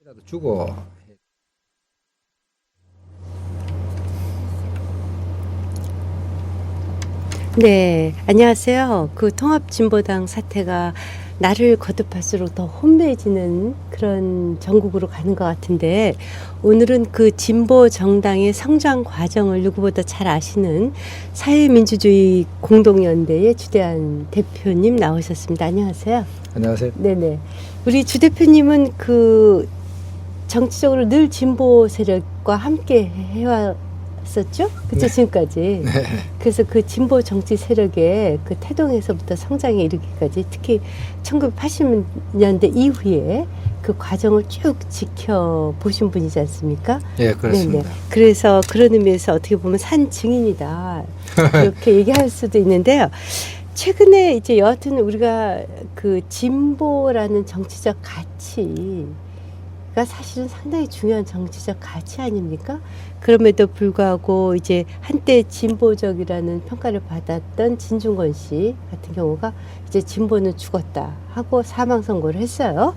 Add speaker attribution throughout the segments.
Speaker 1: 라도 주고.
Speaker 2: 네, 안녕하세요. 그 통합진보당 사태가 날을 거듭할수록 더 혼매해지는 그런 정국으로 가는 것 같은데, 오늘은 그 진보 정당의 성장 과정을 누구보다 잘 아시는 사회민주주의 공동연대의 주대한 대표님 나오셨습니다. 안녕하세요.
Speaker 1: 안녕하세요.
Speaker 2: 네네. 우리 주 대표님은 그 정치적으로 늘 진보 세력과 함께 해왔었죠? 그쵸,
Speaker 1: 네.
Speaker 2: 지금까지.
Speaker 1: 네.
Speaker 2: 그래서 그 진보 정치 세력의 그 태동에서부터 성장에 이르기까지 특히 1980년대 이후에 그 과정을 쭉 지켜보신 분이지 않습니까?
Speaker 1: 예, 그렇습니다.
Speaker 2: 네네. 그래서 그런 의미에서 어떻게 보면 산 증인이다. 이렇게 얘기할 수도 있는데요. 최근에 이제 여하튼 우리가 그 진보라는 정치적 가치가 사실은 상당히 중요한 정치적 가치 아닙니까? 그럼에도 불구하고 이제 한때 진보적이라는 평가를 받았던 진중권 씨 같은 경우가 이제 진보는 죽었다 하고 사망 선고를 했어요.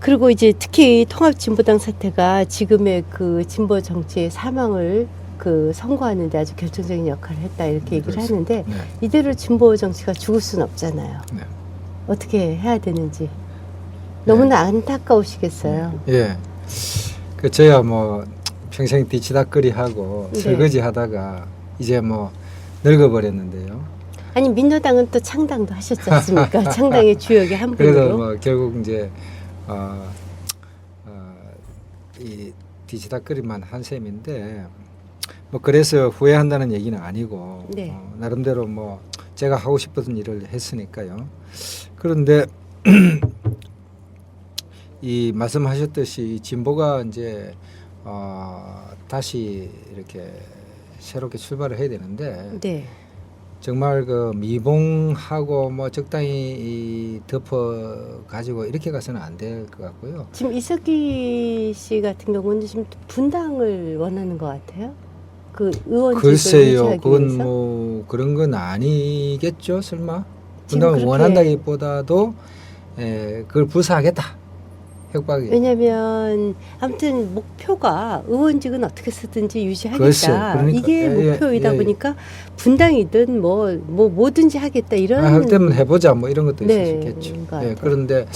Speaker 2: 그리고 이제 특히 통합진보당 사태가 지금의 그 진보 정치의 사망을 그 선고하는 데 아주 결정적인 역할을 했다 이렇게 얘기를
Speaker 1: 그렇습니다.
Speaker 2: 하는데,
Speaker 1: 네.
Speaker 2: 이대로 진보 정치가 죽을 수는 없잖아요.
Speaker 1: 네.
Speaker 2: 어떻게 해야 되는지 너무나 안타까우시겠어요.
Speaker 1: 예. 그 저야 뭐 평생 뒤치다거리 하고
Speaker 2: 네.
Speaker 1: 설거지 하다가 이제 뭐 늙어버렸는데요.
Speaker 2: 아니 민노당은 또 창당도 하셨지 않습니까? 창당의 주역의 한
Speaker 1: 그래서
Speaker 2: 분으로.
Speaker 1: 뭐 결국 이제 이 뒤치다거리만 한 셈인데, 뭐 그래서 후회한다는 얘기는 아니고
Speaker 2: 네.
Speaker 1: 나름대로 뭐 제가 하고 싶었던 일을 했으니까요. 그런데 이 말씀하셨듯이 이 진보가 이제 다시 이렇게 새롭게 출발을 해야 되는데,
Speaker 2: 네.
Speaker 1: 정말 그 미봉하고 뭐 적당히 이 덮어 가지고 이렇게 가서는 안 될 것 같고요.
Speaker 2: 지금 이석기 씨 같은 경우는 지금 분당을 원하는 것 같아요. 그 의원직을
Speaker 1: 글쎄요,
Speaker 2: 유지하기
Speaker 1: 그건
Speaker 2: 위해서.
Speaker 1: 뭐 그런 건 아니겠죠, 설마?
Speaker 2: 지금
Speaker 1: 분당을
Speaker 2: 그렇게-
Speaker 1: 원한다기보다도 그걸 불사하겠다, 협박이.
Speaker 2: 왜냐하면 아무튼 목표가 의원직은 어떻게 쓰든지 유지하겠다.
Speaker 1: 글쎄요, 그러니까.
Speaker 2: 이게
Speaker 1: 예,
Speaker 2: 목표이다
Speaker 1: 예, 예.
Speaker 2: 보니까 분당이든 뭐 뭐든지 하겠다 이런.
Speaker 1: 할 때면 해보자 뭐 이런 것도 있을 수
Speaker 2: 네,
Speaker 1: 있겠죠.
Speaker 2: 그런 것
Speaker 1: 예,
Speaker 2: 같아요.
Speaker 1: 그런데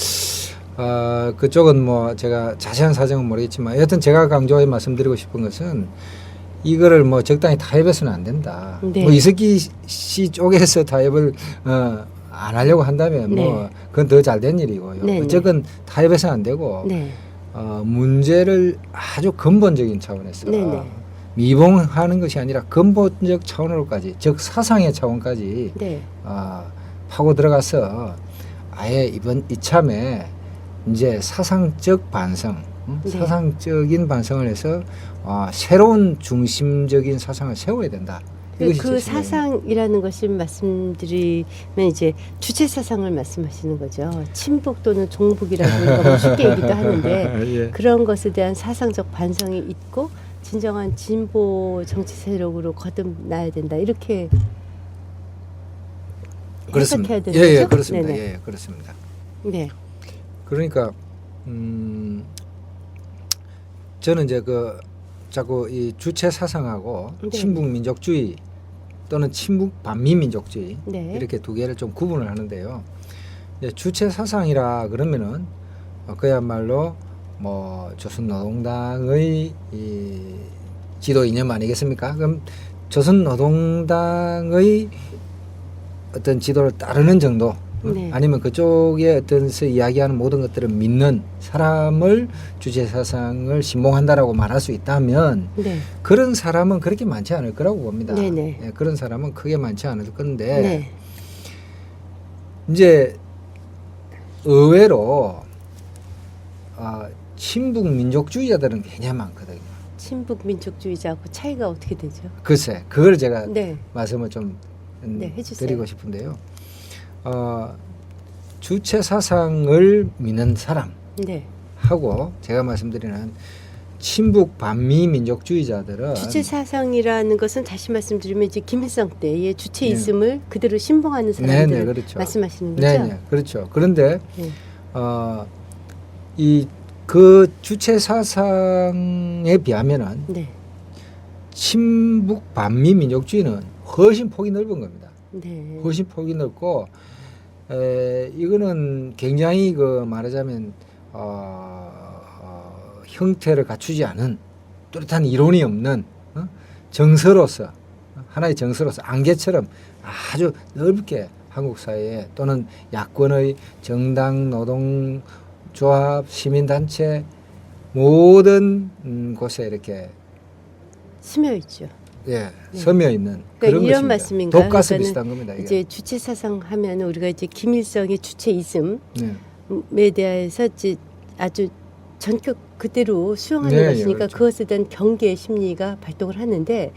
Speaker 1: 그쪽은 뭐 제가 자세한 사정은 모르겠지만, 여하튼 제가 강조해 말씀드리고 싶은 것은 이거를 뭐 적당히 타협해서는 안 된다.
Speaker 2: 네.
Speaker 1: 뭐 이석기 씨 쪽에서 타협을 안 하려고 한다면
Speaker 2: 네.
Speaker 1: 뭐 그건 더 잘 된 일이고요.
Speaker 2: 네,
Speaker 1: 어쨌든 타협해서는 안 되고
Speaker 2: 네.
Speaker 1: 문제를 아주 근본적인 차원에서
Speaker 2: 네, 네.
Speaker 1: 미봉하는 것이 아니라 근본적 차원으로까지, 즉 사상의 차원까지
Speaker 2: 네.
Speaker 1: 파고 들어가서 아예 이참에 이제 사상적 반성,
Speaker 2: 네.
Speaker 1: 사상적인 반성을 해서 새로운 중심적인 사상을 세워야 된다. 이것이
Speaker 2: 그
Speaker 1: 제 생각입니다.
Speaker 2: 사상이라는 것을 말씀드리면 이제 주체 사상을 말씀하시는 거죠. 친북 또는 종북이라고 우리가 뭐 쉽게 얘기도 하는데,
Speaker 1: 예.
Speaker 2: 그런 것에 대한 사상적 반성이 있고 진정한 진보 정치 세력으로 거듭나야 된다. 이렇게
Speaker 1: 그렇습니다.
Speaker 2: 해석해야 되는
Speaker 1: 예,
Speaker 2: 거죠?
Speaker 1: 그렇습니다.
Speaker 2: 네네.
Speaker 1: 예, 그렇습니다.
Speaker 2: 네.
Speaker 1: 그러니까 저는 이제 자꾸 이 주체 사상하고
Speaker 2: 네.
Speaker 1: 친북 민족주의 또는 친북 반미 민족주의,
Speaker 2: 네.
Speaker 1: 이렇게 두 개를 좀 구분을 하는데요. 이제 주체 사상이라 그러면은 그야말로 뭐 조선노동당의 이 지도 이념 아니겠습니까? 그럼 조선노동당의 어떤 지도를 따르는 정도,
Speaker 2: 네.
Speaker 1: 아니면 그쪽에 어떤 이야기하는 모든 것들을 믿는 사람을 주체 사상을 신봉한다라고 말할 수 있다면,
Speaker 2: 네.
Speaker 1: 그런 사람은 그렇게 많지 않을 거라고 봅니다.
Speaker 2: 네네.
Speaker 1: 예, 그런 사람은 크게 많지 않을 건데,
Speaker 2: 네.
Speaker 1: 이제 의외로 친북 민족주의자들은 굉장히 많거든요.
Speaker 2: 친북 민족주의자하고 차이가 어떻게 되죠?
Speaker 1: 글쎄, 그걸 제가
Speaker 2: 네.
Speaker 1: 말씀을 좀
Speaker 2: 네, 해주세요.
Speaker 1: 드리고 싶은데요. 주체 사상을 믿는 사람하고
Speaker 2: 네.
Speaker 1: 제가 말씀드리는 친북 반미 민족주의자들은
Speaker 2: 주체 사상이라는 것은 다시 말씀드리면 이제 김일성 때의 주체
Speaker 1: 네.
Speaker 2: 있음을 그대로 신봉하는
Speaker 1: 네네,
Speaker 2: 사람들을
Speaker 1: 그렇죠.
Speaker 2: 말씀하시는 거죠?
Speaker 1: 네네, 그렇죠. 그런데
Speaker 2: 네.
Speaker 1: 이 그 주체 사상에 비하면은
Speaker 2: 네.
Speaker 1: 친북 반미 민족주의는 훨씬 폭이 넓은 겁니다.
Speaker 2: 네.
Speaker 1: 훨씬 폭이 넓고 이거는 굉장히 그 말하자면 형태를 갖추지 않은 뚜렷한 이론이 없는 정서로서 하나의 정서로서 안개처럼 아주 넓게 한국 사회에 또는 야권의 정당, 노동조합, 시민단체 모든 곳에 이렇게
Speaker 2: 스며 있죠.
Speaker 1: 예, 서며 있는
Speaker 2: 그러니까
Speaker 1: 그런
Speaker 2: 이런
Speaker 1: 것입니다.
Speaker 2: 말씀인가요?
Speaker 1: 독가스
Speaker 2: 그러니까는
Speaker 1: 비슷한 겁니다. 이게.
Speaker 2: 이제 주체 사상 하면 우리가 이제 김일성의 주체이즘에
Speaker 1: 네.
Speaker 2: 대해서 이제 아주 전격 그대로 수용하는
Speaker 1: 네,
Speaker 2: 것이니까
Speaker 1: 그렇죠.
Speaker 2: 그것에 대한 경계 심리가 발동을 하는데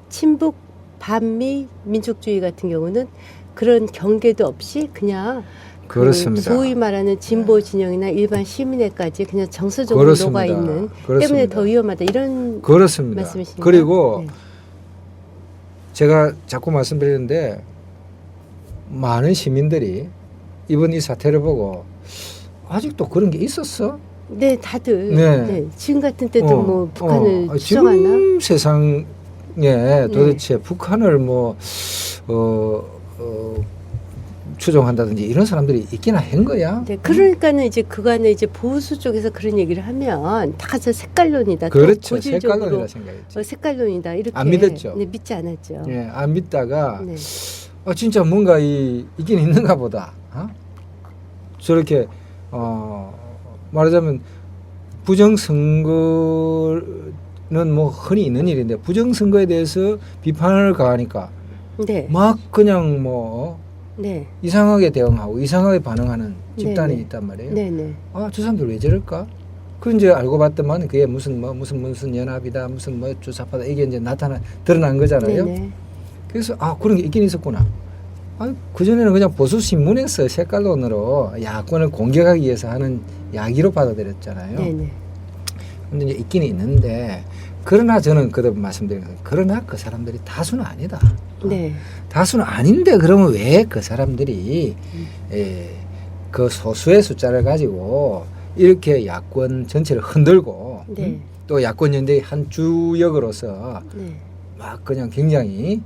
Speaker 2: 친북 반미 민족주의 같은 경우는 그런 경계도 없이 그냥 그
Speaker 1: 그렇습니다.
Speaker 2: 소위 말하는 진보 진영이나 일반 시민에까지 그냥 정서적으로
Speaker 1: 그렇습니다.
Speaker 2: 녹아 있는
Speaker 1: 그렇습니다.
Speaker 2: 때문에 더 위험하다 이런
Speaker 1: 그렇습니다.
Speaker 2: 말씀이신가요?
Speaker 1: 그리고
Speaker 2: 네.
Speaker 1: 제가 자꾸 말씀드리는데 많은 시민들이 이번 이 사태를 보고 아직도 그런 게 있었어?
Speaker 2: 네, 다들
Speaker 1: 네.
Speaker 2: 네, 지금 같은 때도 뭐 북한을
Speaker 1: 지금
Speaker 2: 추정하나?
Speaker 1: 세상에 도대체 북한을 뭐 추종한다든지 이런 사람들이 있기나 한 거야?
Speaker 2: 네, 그러니까는 이제 그간에 이제 보수 쪽에서 그런 얘기를 하면 다 저 색깔론이다. 또
Speaker 1: 그렇죠.
Speaker 2: 고질적으로
Speaker 1: 색깔론이라 생각했지.
Speaker 2: 색깔론이다 이렇게
Speaker 1: 안 믿었죠.
Speaker 2: 네, 믿지 않았죠.
Speaker 1: 예, 안 믿다가
Speaker 2: 네,
Speaker 1: 진짜 뭔가 있긴 있는가 보다. 저렇게 말하자면 부정선거는 뭐 흔히 있는 일인데 부정선거에 대해서 비판을 가하니까
Speaker 2: 네,
Speaker 1: 막 그냥 뭐
Speaker 2: 네,
Speaker 1: 이상하게 대응하고 이상하게 반응하는 집단이
Speaker 2: 네네.
Speaker 1: 있단 말이에요.
Speaker 2: 네, 네,
Speaker 1: 저 사람들 왜 저럴까? 그 이제 알고 봤더만 그게 무슨 연합이다, 무슨 뭐 주사파다 이게 이제 드러난 거잖아요.
Speaker 2: 네, 네.
Speaker 1: 그래서 그런 게 있긴 있었구나. 그 전에는 그냥 보수 신문에서 색깔론으로 야권을 공격하기 위해서 하는 야기로 받아들였잖아요.
Speaker 2: 네, 네.
Speaker 1: 근데 이제 있긴 있는데 그러나 저는 그때 말씀드린 건 그러나 그 사람들이 다수는 아니다.
Speaker 2: 네.
Speaker 1: 다수는 아닌데 그러면 왜 그 사람들이 그 소수의 숫자를 가지고 이렇게 야권 전체를 흔들고
Speaker 2: 네.
Speaker 1: 또 야권 연대의 한 주역으로서
Speaker 2: 네.
Speaker 1: 막 그냥 굉장히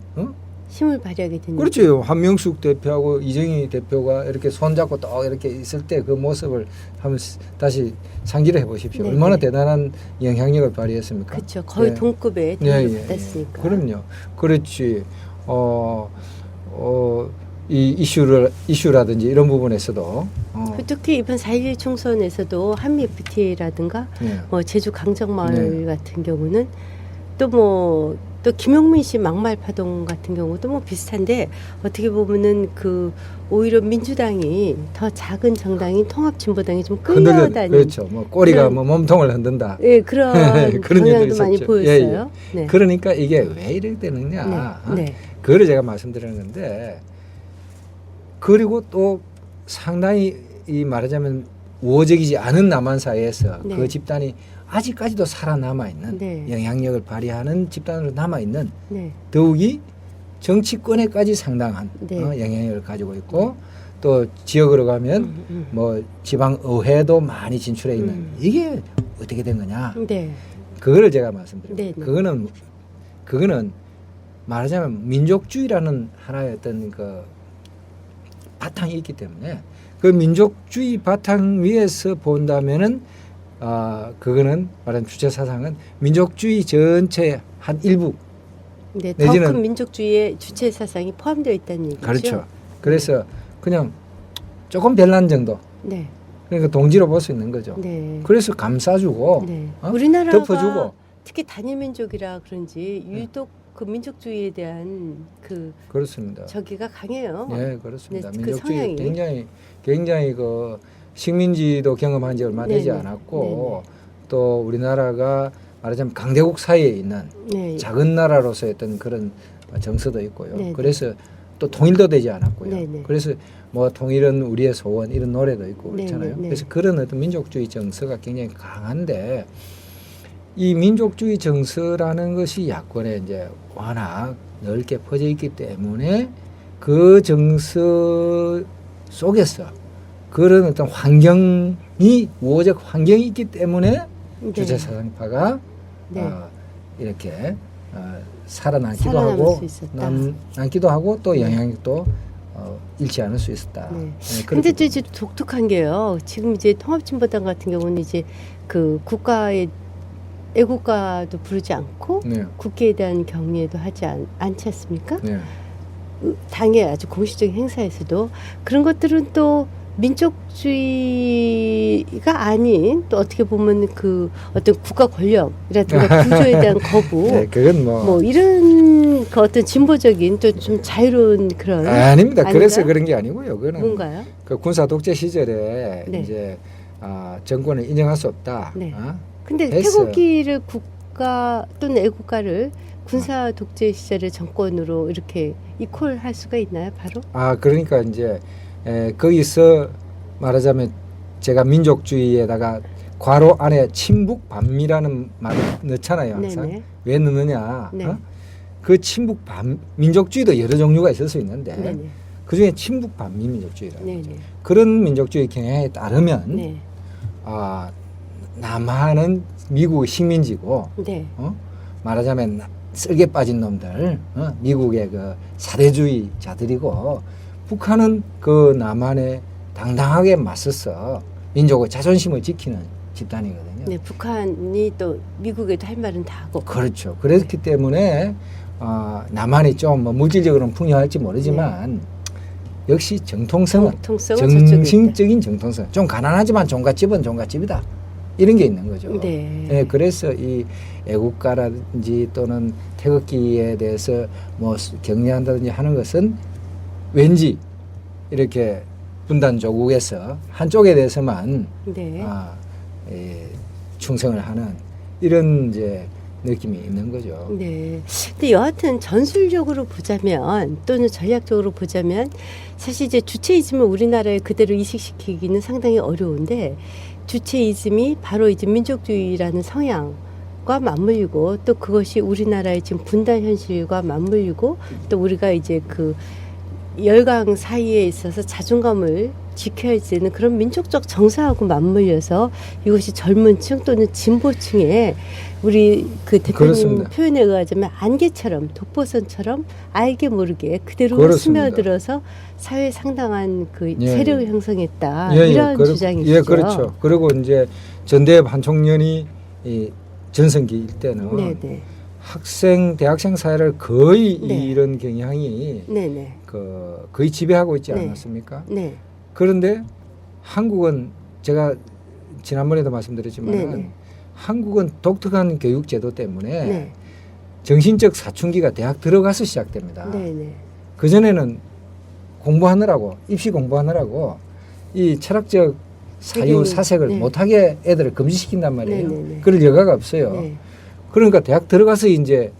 Speaker 2: 힘을 발휘하게 되는.
Speaker 1: 그렇죠. 한명숙 대표하고 이정희 대표가 이렇게 손잡고 또 이렇게 있을 때 그 모습을 한번 다시 상기를 해보십시오.
Speaker 2: 네,
Speaker 1: 얼마나
Speaker 2: 네.
Speaker 1: 대단한 영향력을 발휘했습니까?
Speaker 2: 그렇죠. 거의
Speaker 1: 예.
Speaker 2: 동급에
Speaker 1: 예.
Speaker 2: 받았으니까.
Speaker 1: 그럼요. 그렇지. 이 이슈라든지 이런 부분에서도
Speaker 2: 특히 이번 4.11 총선에서도 한미 FTA라든가
Speaker 1: 예.
Speaker 2: 뭐 제주 강정마을
Speaker 1: 네.
Speaker 2: 같은 경우는 또 김용민 씨 막말 파동 같은 경우도 뭐 비슷한데 어떻게 보면은 오히려 민주당이 더 작은 정당인 통합진보당이 좀 끌려다니는
Speaker 1: 그렇죠. 뭐 꼬리가
Speaker 2: 그런-
Speaker 1: 뭐 몸통을 흔든다.
Speaker 2: 예, 그런
Speaker 1: 그런
Speaker 2: 경향도
Speaker 1: 일도
Speaker 2: 많이
Speaker 1: 있었죠.
Speaker 2: 보였어요. 네.
Speaker 1: 그러니까 이게 왜 이렇게 되느냐.
Speaker 2: 네. 네.
Speaker 1: 그거를 제가 말씀드리는 건데 그리고 또 상당히 이 말하자면 우호적이지 않은 남한 사회에서
Speaker 2: 네.
Speaker 1: 그 집단이 아직까지도 살아남아 있는
Speaker 2: 네.
Speaker 1: 영향력을 발휘하는 집단으로 남아 있는
Speaker 2: 네.
Speaker 1: 더욱이 정치권에까지 상당한
Speaker 2: 네.
Speaker 1: 영향력을 가지고 있고 또 지역으로 가면 뭐 지방 의회도 많이 진출해 있는 이게 어떻게 된 거냐?
Speaker 2: 네.
Speaker 1: 그거를 제가 말씀드립니다.
Speaker 2: 네, 네.
Speaker 1: 그거는 말하자면 민족주의라는 하나의 어떤 그 바탕이 있기 때문에 그 민족주의 바탕 위에서 본다면은 그거는 말하자면 주체 사상은 민족주의 전체 한 일부
Speaker 2: 네, 더
Speaker 1: 내지는-
Speaker 2: 큰 민족주의의 주체 사상이 포함되어 있다는 얘기죠.
Speaker 1: 그렇죠. 그래서 그냥 조금 별난 정도
Speaker 2: 네.
Speaker 1: 그러니까 동지로 볼 수 있는 거죠.
Speaker 2: 네.
Speaker 1: 그래서 감싸주고
Speaker 2: 네.
Speaker 1: 어?
Speaker 2: 우리나라가
Speaker 1: 덮어주고
Speaker 2: 특히 단일민족이라 그런지 유독 그 민족주의에 대한
Speaker 1: 그렇습니다.
Speaker 2: 저기가 강해요.
Speaker 1: 네, 그렇습니다.
Speaker 2: 네, 그
Speaker 1: 민족주의
Speaker 2: 성향이.
Speaker 1: 굉장히 그 식민지도 경험한 지 얼마 되지
Speaker 2: 네네.
Speaker 1: 않았고 또 우리나라가 말하자면 강대국 사이에 있는
Speaker 2: 네.
Speaker 1: 작은 나라로서의 어떤 그런 정서도 있고요.
Speaker 2: 네네.
Speaker 1: 그래서 또 통일도 되지 않았고요.
Speaker 2: 네네.
Speaker 1: 그래서 뭐 통일은 우리의 소원 이런 노래도 있고
Speaker 2: 네네.
Speaker 1: 그렇잖아요.
Speaker 2: 네.
Speaker 1: 그래서 그런 어떤 민족주의 정서가 굉장히 강한데 이 민족주의 정서라는 것이 야권에 이제 워낙 넓게 퍼져 있기 때문에 그 정서 속에서 그런 어떤 환경이 우호적 환경이 있기 때문에
Speaker 2: 네.
Speaker 1: 주체 사상파가
Speaker 2: 네.
Speaker 1: 이렇게 살아남기도
Speaker 2: 살아남을
Speaker 1: 하고
Speaker 2: 수 있었다.
Speaker 1: 남기도 하고 또
Speaker 2: 네.
Speaker 1: 영향력도 잃지 않을 수 있었다.
Speaker 2: 네.
Speaker 1: 네,
Speaker 2: 근데
Speaker 1: 그렇게
Speaker 2: 또 이제 독특한 게요. 지금 이제 통합진보당 같은 경우는 이제 그 국가의 애국가도 부르지 않고
Speaker 1: 네.
Speaker 2: 국기에 대한 경례도 하지 않지 않습니까?
Speaker 1: 네.
Speaker 2: 당의 아주 공식적인 행사에서도 그런 것들은 또 민족주의가 아닌 또 어떻게 보면 그 어떤 국가 권력이라든가 구조에 대한 거부
Speaker 1: 네, 그건
Speaker 2: 뭐 이런 그 어떤 진보적인 또 좀 자유로운 그런
Speaker 1: 아닙니다.
Speaker 2: 아닌가요?
Speaker 1: 그래서 그런 게 아니고요. 그거는
Speaker 2: 뭔가요?
Speaker 1: 그 군사 독재 시절에
Speaker 2: 네.
Speaker 1: 이제 정권을 인정할 수 없다.
Speaker 2: 네. 근데
Speaker 1: 했어요.
Speaker 2: 태국기를 국가 또는 애국가를 군사 독재 시절의 정권으로 이렇게 이퀄할 수가 있나요? 바로?
Speaker 1: 그러니까 이제 거기서 말하자면 제가 민족주의에다가 괄호 안에 친북 반미라는 말을 넣잖아요. 항상.
Speaker 2: 네네.
Speaker 1: 왜 넣느냐?
Speaker 2: 네.
Speaker 1: 그 친북 반 민족주의도 여러 종류가 있을 수 있는데
Speaker 2: 네네.
Speaker 1: 그 중에 친북 반미 민족주의라는
Speaker 2: 네네.
Speaker 1: 거죠. 그런 민족주의 경향에 따르면
Speaker 2: 네.
Speaker 1: 남한은 미국의 식민지고
Speaker 2: 네.
Speaker 1: 말하자면 쓸개 빠진 놈들 미국의 그 사대주의자들이고 북한은 그 남한에 당당하게 맞서서 민족의 자존심을 지키는 집단이거든요.
Speaker 2: 네, 북한이 또 미국에도 할 말은 다 하고.
Speaker 1: 그렇죠. 그렇기 때문에 남한이 좀 뭐 물질적으로는 풍요할지 모르지만 역시 정통성은
Speaker 2: 정통성은 저쪽에
Speaker 1: 정신적인 정통성. 좀 가난하지만 종갓집은 종갓집이다. 이런 게 있는 거죠.
Speaker 2: 네.
Speaker 1: 예, 그래서 이 애국가라든지 또는 태극기에 대해서 뭐 격려한다든지 하는 것은 왠지 이렇게 분단 조국에서 한쪽에 대해서만
Speaker 2: 네.
Speaker 1: 충성을 하는 이런 이제 느낌이 있는 거죠.
Speaker 2: 네. 근데 여하튼 전술적으로 보자면 또는 전략적으로 보자면 사실 이제 주체이즘을 우리나라에 그대로 이식시키기는 상당히 어려운데 주체이즘이 바로 이제 민족주의라는 성향과 맞물리고 또 그것이 우리나라의 지금 분단 현실과 맞물리고 또 우리가 이제 그 열강 사이에 있어서 자존감을 지켜야 되는 그런 민족적 정서하고 맞물려서 이것이 젊은 층 또는 진보층에 우리 그 대표님
Speaker 1: 그렇습니다.
Speaker 2: 표현에 의하자면 안개처럼 독보선처럼 알게 모르게 그대로
Speaker 1: 그렇습니다.
Speaker 2: 스며들어서 사회에 상당한 그
Speaker 1: 예,
Speaker 2: 세력을
Speaker 1: 예.
Speaker 2: 형성했다 이런 주장이시죠.
Speaker 1: 예, 그렇죠. 그리고 이제 전대협 한총련이 이 전성기일 때는
Speaker 2: 네네.
Speaker 1: 학생, 대학생 사회를 거의
Speaker 2: 네.
Speaker 1: 이런 경향이
Speaker 2: 네네.
Speaker 1: 거의 지배하고 있지
Speaker 2: 네.
Speaker 1: 않았습니까?
Speaker 2: 네.
Speaker 1: 그런데 한국은 제가 지난번에도 말씀드렸지만
Speaker 2: 네네.
Speaker 1: 한국은 독특한 교육 제도 때문에
Speaker 2: 네.
Speaker 1: 정신적 사춘기가 대학 들어가서 시작됩니다.
Speaker 2: 네네.
Speaker 1: 그전에는 공부하느라고 입시 공부하느라고 이 철학적 사유
Speaker 2: 세계는,
Speaker 1: 사색을
Speaker 2: 네.
Speaker 1: 못하게 애들을 금지시킨단 말이에요.
Speaker 2: 네네네.
Speaker 1: 그럴 여가가 없어요.
Speaker 2: 네.
Speaker 1: 그러니까 대학 들어가서 이제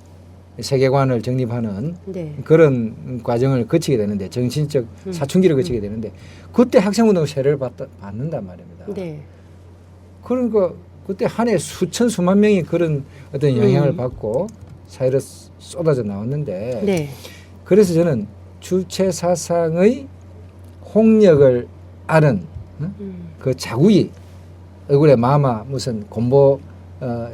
Speaker 1: 세계관을 정립하는
Speaker 2: 네.
Speaker 1: 그런 과정을 거치게 되는데 정신적 사춘기를 거치게 되는데 그때 학생운동 세례를 받는단 말입니다.
Speaker 2: 네.
Speaker 1: 그러니까 그때 한 해 수천 수만 명이 그런 어떤 영향을 받고 사회로 쏟아져 나왔는데
Speaker 2: 네.
Speaker 1: 그래서 저는 주체 사상의 홍역을 아는 그 자국이 얼굴에 마마 무슨 곰보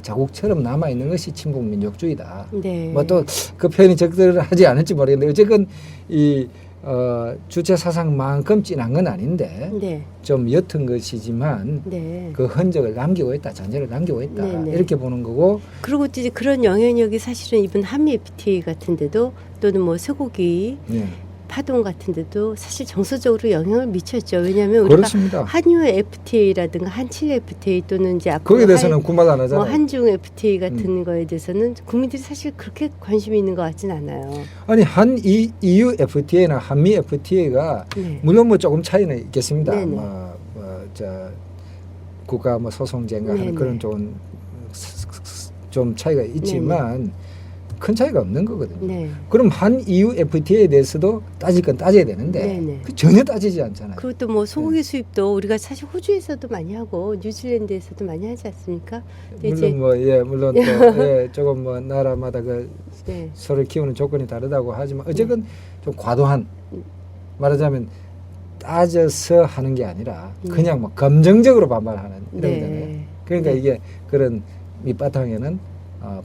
Speaker 1: 자국처럼 남아 있는 것이 친북 민족주의다.
Speaker 2: 네.
Speaker 1: 뭐 또 그 표현이 적절하지 않을지 모르겠는데 어쨌건 이 주체 사상만큼 진한 건 아닌데
Speaker 2: 네.
Speaker 1: 좀 옅은 것이지만
Speaker 2: 네.
Speaker 1: 그 흔적을 남기고 있다, 잔재를 남기고 있다
Speaker 2: 네네.
Speaker 1: 이렇게 보는 거고.
Speaker 2: 그리고 이제 그런 영향력이 사실은 이번 한미 FTA 같은데도 또는 뭐 쇠고기
Speaker 1: 네.
Speaker 2: 파동 같은데도 사실 정서적으로 영향을 미쳤죠. 왜냐하면 우리가
Speaker 1: 그렇습니다.
Speaker 2: 한유 FTA라든가 한칠 FTA 또는 이제 앞으로
Speaker 1: 거기에 대해서는 군말 안 하잖아요.
Speaker 2: 뭐 한중 FTA 같은 거에 대해서는 국민들이 사실 그렇게 관심이 있는 것 같진 않아요.
Speaker 1: 아니 한 EU FTA나 한미 FTA가
Speaker 2: 네.
Speaker 1: 물론 뭐 조금 차이는 있겠습니다.
Speaker 2: 네네.
Speaker 1: 저 국가 뭐 소송제인가 하는
Speaker 2: 네네.
Speaker 1: 그런 좀 차이가 있지만 큰 차이가 없는 거거든요.
Speaker 2: 네.
Speaker 1: 그럼 한 EU FTA에 대해서도 따질 건 따져야 되는데
Speaker 2: 네네.
Speaker 1: 그 전혀 따지지 않잖아요.
Speaker 2: 그것도 뭐 소고기 수입도 우리가 사실 호주에서도 많이 하고 뉴질랜드에서도 많이 하지 않습니까? 근데 이제
Speaker 1: 물론 또 조금 뭐 나라마다 그
Speaker 2: 네.
Speaker 1: 소를 키우는 조건이 다르다고 하지만 어쨌건 좀 과도한 말하자면 따져서 하는 게 아니라
Speaker 2: 네.
Speaker 1: 그냥 뭐 감정적으로 반발하는 이런 거잖아요.
Speaker 2: 네.
Speaker 1: 그러니까
Speaker 2: 네.
Speaker 1: 이게 그런 밑바탕에는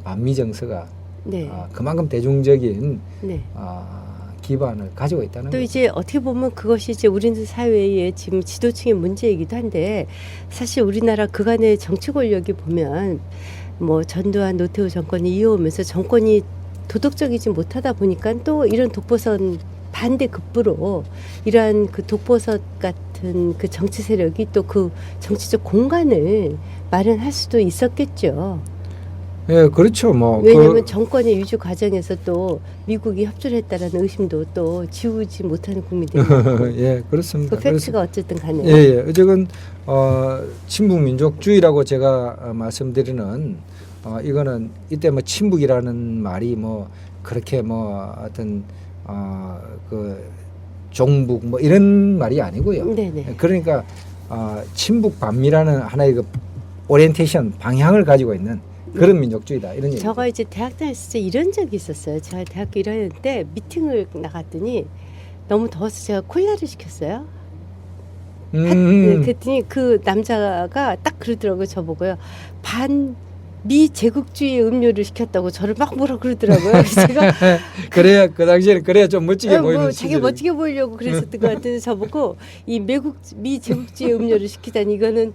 Speaker 1: 반미 정서가
Speaker 2: 네.
Speaker 1: 그만큼 대중적인
Speaker 2: 네.
Speaker 1: 기반을 가지고 있다는
Speaker 2: 또
Speaker 1: 거죠.
Speaker 2: 이제 어떻게 보면 그것이 이제 우리나라 사회의 지금 지도층의 문제이기도 한데 사실 우리나라 그간의 정치 권력이 보면 뭐 전두환 노태우 정권이 이어오면서 정권이 도덕적이지 못하다 보니까 또 이런 독보선 반대 급부로 이러한 그 독보선 같은 그 정치 세력이 또 그 정치적 공간을 마련할 수도 있었겠죠.
Speaker 1: 예, 그렇죠. 뭐
Speaker 2: 왜냐하면 정권의 유지 과정에서 또 미국이 협조를 했다라는 의심도 또 지우지 못하는 국민들이
Speaker 1: 예, 그렇습니다.
Speaker 2: 그 팩트가 어쨌든 간에
Speaker 1: 예, 예. 어쨌든 친북 민족주의라고 제가 말씀드리는 이거는 이때 뭐 친북이라는 말이 뭐 그렇게 뭐 어떤 그 종북 뭐 이런 말이 아니고요.
Speaker 2: 네네.
Speaker 1: 그러니까 친북 반미라는 하나의 그 오리엔테이션 방향을 가지고 있는 그런 민족주의다 이런 얘기죠.
Speaker 2: 제가 이제 대학 다녔을 때 이런 적이 있었어요. 제가 대학교 1학년 때 미팅을 나갔더니 너무 더워서 제가 콜라를 시켰어요. 그랬더니 그 남자가 딱 그러더라고요. 저보고요. 반미 제국주의 음료를 시켰다고 저를 막 뭐라 그러더라고요. 그래서 제가
Speaker 1: 그래야 그 당시에는 그래야 좀 멋지게 보이는
Speaker 2: 뭐 자기
Speaker 1: 시절이-
Speaker 2: 멋지게 보이려고 그랬었던 것 같은데 저보고 이 미 제국주의 음료를 시키다니 이거는